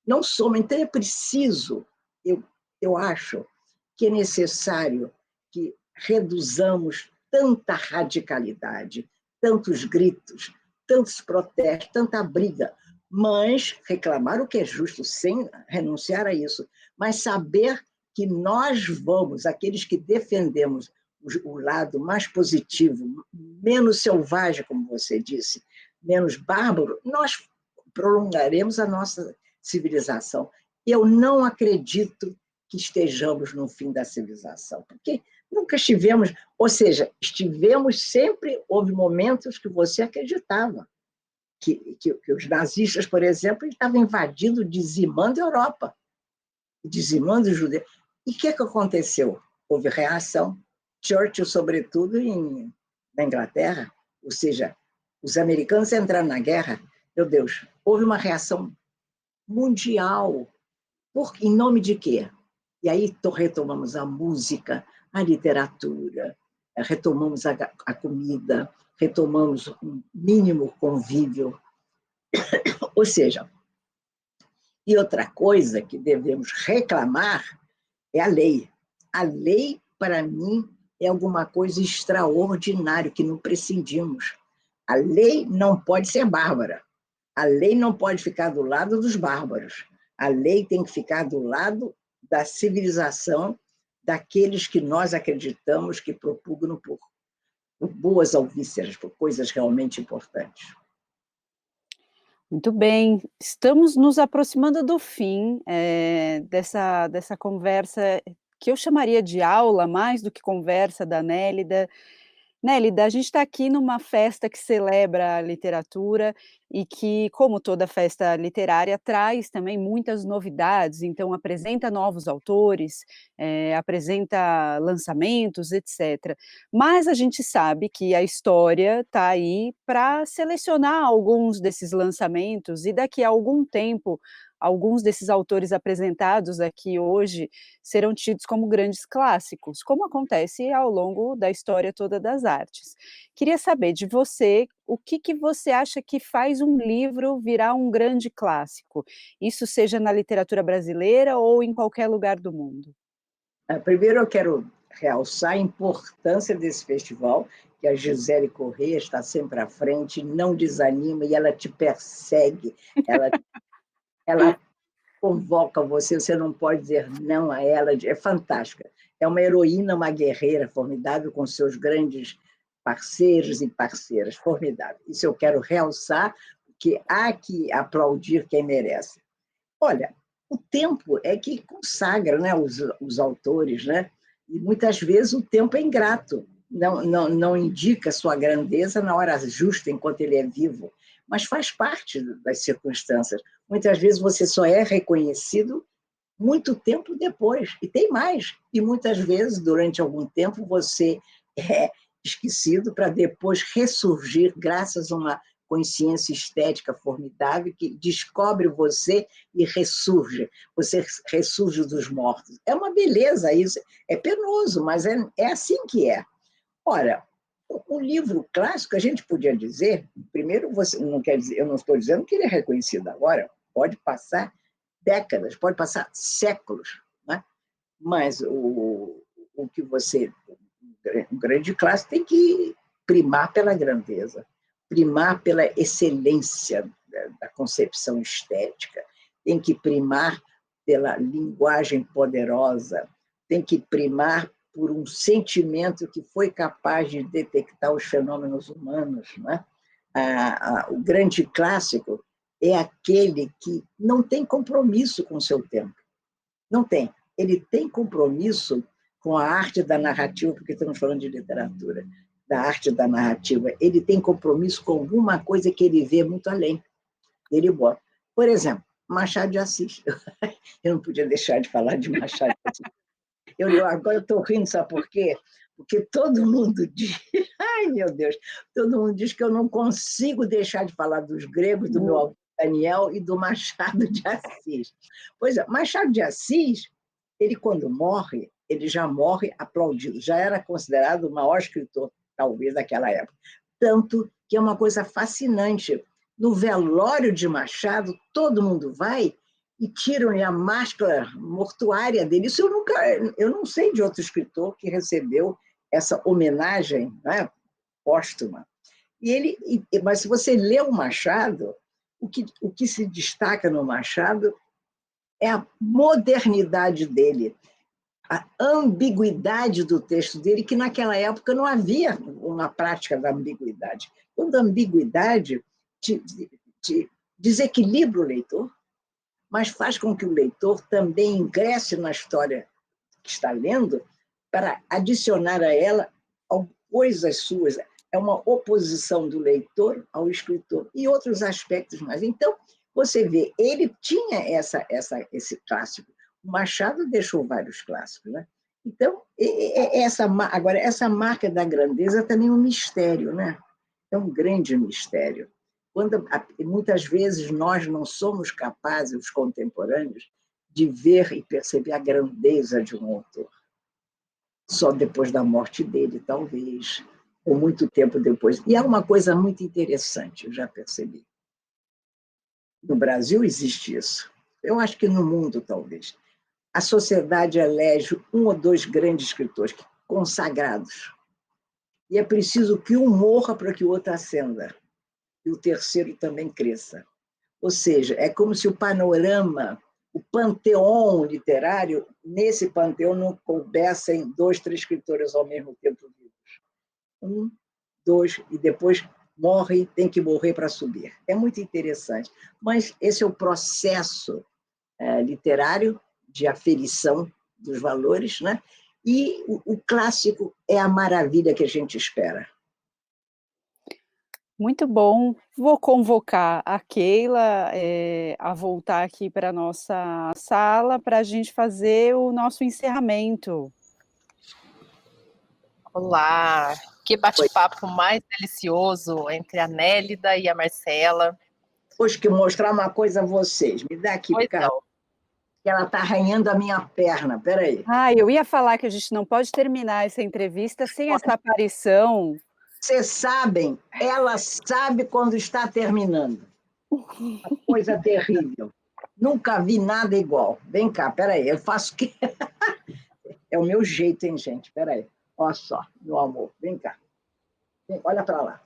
não somos. Então é preciso, eu acho que é necessário que reduzamos tanta radicalidade, tantos gritos, tantos protestos, tanta briga, mas reclamar o que é justo, sem renunciar a isso, mas saber que nós vamos, aqueles que defendemos o lado mais positivo, menos selvagem, como você disse, menos bárbaro, nós prolongaremos a nossa civilização. Eu não acredito que estejamos no fim da civilização, porque nunca estivemos, ou seja, houve momentos que você acreditava que os nazistas, por exemplo, estavam invadindo, dizimando a Europa, dizimando os judeus. E o que aconteceu? Houve reação. Churchill, sobretudo, na Inglaterra, ou seja, os americanos entraram na guerra, meu Deus, houve uma reação mundial. Em nome de quê? E aí retomamos a música, a literatura, retomamos a comida, retomamos um mínimo convívio. Ou seja, e outra coisa que devemos reclamar é a lei. A lei, para mim, é alguma coisa extraordinária que não prescindimos. A lei não pode ser bárbara. A lei não pode ficar do lado dos bárbaros. A lei tem que ficar do lado da civilização, daqueles que nós acreditamos que propugnam por boas alvíceras, por coisas realmente importantes. Muito bem, estamos nos aproximando do fim dessa conversa que eu chamaria de aula mais do que conversa da Nélida. Nélida, a gente está aqui numa festa que celebra a literatura e que, como toda festa literária, traz também muitas novidades, então apresenta novos autores, apresenta lançamentos, etc. Mas a gente sabe que a história está aí para selecionar alguns desses lançamentos e daqui a algum tempo, alguns desses autores apresentados aqui hoje serão tidos como grandes clássicos, como acontece ao longo da história toda das artes. Queria saber de você, o que você acha que faz um livro virar um grande clássico? Isso seja na literatura brasileira ou em qualquer lugar do mundo? Primeiro, eu quero realçar a importância desse festival, que a Gisele Corrêa está sempre à frente, não desanima e ela te persegue, ela convoca você, você não pode dizer não a ela, é fantástica. É uma heroína, uma guerreira formidável, com seus grandes parceiros e parceiras, formidável. Isso eu quero realçar, porque há que aplaudir quem merece. Olha, o tempo é que consagra, né, os autores, né? E muitas vezes o tempo é ingrato, não indica sua grandeza na hora justa, enquanto ele é vivo, mas faz parte das circunstâncias. Muitas vezes você só é reconhecido muito tempo depois, e tem mais. E muitas vezes, durante algum tempo, você é esquecido para depois ressurgir graças a uma consciência estética formidável que descobre você e ressurge. Você ressurge dos mortos. É uma beleza isso. É penoso, mas é assim que é. Ora, o livro clássico, a gente podia dizer, primeiro, você não quer dizer, eu não estou dizendo que ele é reconhecido agora, pode passar décadas, pode passar séculos, né? Mas o que você, um grande clássico tem que primar pela grandeza, primar pela excelência da concepção estética, tem que primar pela linguagem poderosa, tem que primar por um sentimento que foi capaz de detectar os fenômenos humanos, né? O grande clássico é aquele que não tem compromisso com o seu tempo. Não tem. Ele tem compromisso com a arte da narrativa, porque estamos falando de literatura, da arte da narrativa. Ele tem compromisso com alguma coisa que ele vê muito além. Ele bota. Por exemplo, Machado de Assis. Eu não podia deixar de falar de Machado de Assis. Agora eu estou rindo, sabe por quê? Porque todo mundo diz, ai meu Deus, todo mundo diz que eu não consigo deixar de falar dos gregos, do meu avô Daniel e do Machado de Assis. Pois é, Machado de Assis, ele quando morre, ele já morre aplaudido, já era considerado o maior escritor, talvez, daquela época. Tanto que é uma coisa fascinante. No velório de Machado, todo mundo vai e tiram-lhe a máscara mortuária dele. Isso eu não sei de outro escritor que recebeu essa homenagem, né, póstuma. Mas se você lê o Machado, o que se destaca no Machado é a modernidade dele, a ambiguidade do texto dele, que naquela época não havia uma prática da ambiguidade. Quando a ambiguidade te desequilibra o leitor, mas faz com que o leitor também ingresse na história que está lendo para adicionar a ela coisas suas. É uma oposição do leitor ao escritor e outros aspectos mais. Então, você vê, ele tinha esse clássico. O Machado deixou vários clássicos, né? Então, agora, essa marca da grandeza também é um mistério, né? É um grande mistério. Muitas vezes nós não somos capazes, os contemporâneos, de ver e perceber a grandeza de um autor. Só depois da morte dele, talvez, ou muito tempo depois. E há uma coisa muito interessante, eu já percebi. No Brasil existe isso. Eu acho que no mundo, talvez. A sociedade elege um ou dois grandes escritores consagrados. E é preciso que um morra para que o outro ascenda. E o terceiro também cresça. Ou seja, é como se o panorama, o panteão literário, nesse panteão não coubessem 2, 3 escritores ao mesmo tempo vivos. 1, 2, e depois morre, tem que morrer para subir. É muito interessante. Mas esse é o processo literário de aferição dos valores, né? E o clássico é a maravilha que a gente espera. Muito bom. Vou convocar a Keila, a voltar aqui para a nossa sala, para a gente fazer o nosso encerramento. Olá, que bate-papo mais delicioso entre a Nélida e a Marcela. Hoje que mostrar uma coisa a vocês. Me dá aqui, Pois cara, não. que ela está arranhando a minha perna. Peraí. Eu ia falar que a gente não pode terminar essa entrevista sem essa aparição. Vocês sabem, ela sabe quando está terminando. Uma coisa terrível. Nunca vi nada igual. Vem cá, peraí, eu faço o quê? É o meu jeito, hein, gente? Peraí. Olha só, meu amor, vem cá. Olha para lá.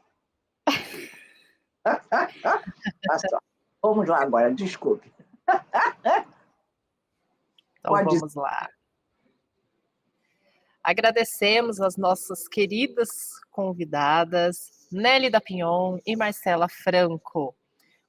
Olha só. Vamos lá agora, desculpe. Então Pode vamos lá. Agradecemos as nossas queridas convidadas, Nélida Pinhon e Marcela Franco.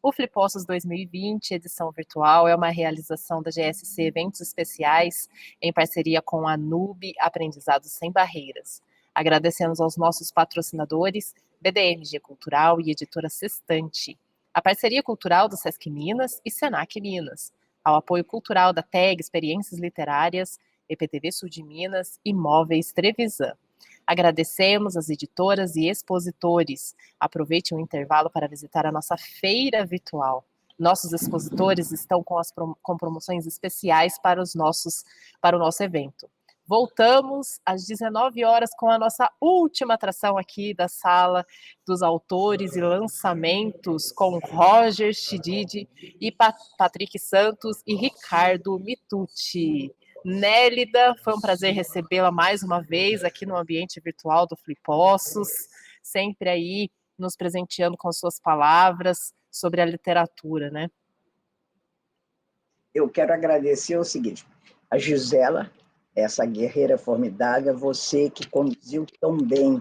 O Flipossos 2020, edição virtual, é uma realização da GSC Eventos Especiais, em parceria com a NUB Aprendizados Sem Barreiras. Agradecemos aos nossos patrocinadores, BDMG Cultural e Editora Sextante, a parceria cultural do Sesc Minas e Senac Minas, ao apoio cultural da TEG Experiências Literárias, EPTV Sul de Minas e Móveis Trevisan. Agradecemos as editoras e expositores. Aproveite o intervalo para visitar a nossa feira virtual. Nossos expositores estão com promoções especiais para o nosso evento. Voltamos às 19 horas com a nossa última atração aqui da Sala dos Autores e Lançamentos, com Roger Chidid e Patrick Santos e Ricardo Mitucci. Nélida, foi um prazer recebê-la mais uma vez aqui no ambiente virtual do Flipossos, sempre aí nos presenteando com suas palavras sobre a literatura, né? Eu quero agradecer o seguinte, a Gisela, essa guerreira formidável, você que conduziu tão bem,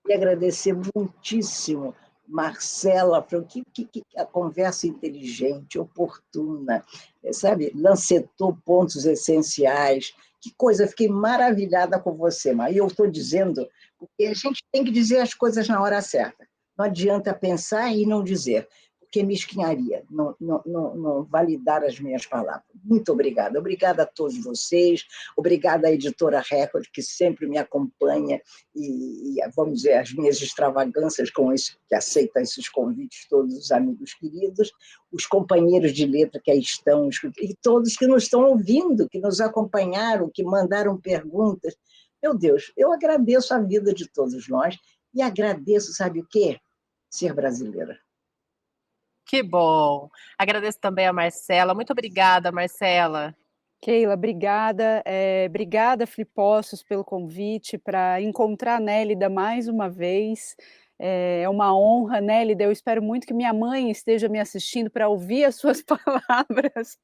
e agradecer muitíssimo Marcela, que a conversa inteligente, oportuna, sabe? Lancetou pontos essenciais. Que coisa, fiquei maravilhada com você, Mar. E eu estou dizendo, porque a gente tem que dizer as coisas na hora certa. Não adianta pensar e não dizer, porque mesquinharia, não validar as minhas palavras. Muito obrigada. Obrigada a todos vocês, obrigada à Editora Record, que sempre me acompanha, e vamos dizer, as minhas extravagâncias com isso, que aceita esses convites, todos os amigos queridos, os companheiros de letra que aí estão, e todos que nos estão ouvindo, que nos acompanharam, que mandaram perguntas. Meu Deus, eu agradeço a vida de todos nós, e agradeço, sabe o quê? Ser brasileira. Que bom. Agradeço também a Marcela. Muito obrigada, Marcela. Keila, obrigada. Obrigada, Flipossos, pelo convite para encontrar a Nélida mais uma vez. É uma honra, Nélida. Eu espero muito que minha mãe esteja me assistindo para ouvir as suas palavras,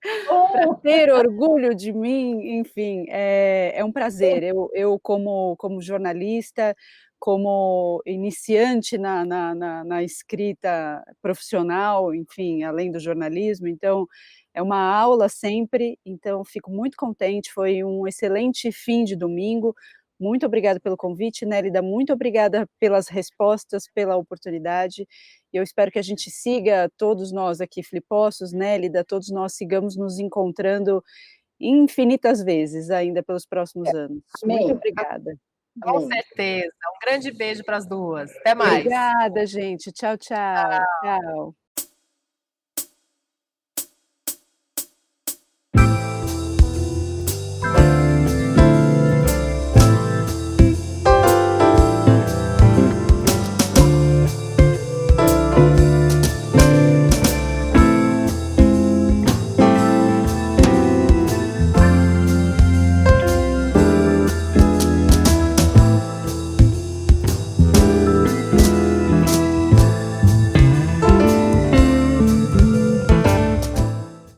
para ter orgulho de mim. Enfim, é um prazer. Eu como jornalista, como iniciante na escrita profissional, enfim, além do jornalismo, então é uma aula sempre, então fico muito contente, foi um excelente fim de domingo. Muito obrigada pelo convite, Nélida, muito obrigada pelas respostas, pela oportunidade, e eu espero que a gente siga, todos nós aqui, Flipossos, Nélida, todos nós sigamos nos encontrando infinitas vezes ainda pelos próximos anos. Amém. Muito obrigada. Com certeza. Um grande beijo para as duas. Até mais. Obrigada, gente. Tchau, tchau. Tchau.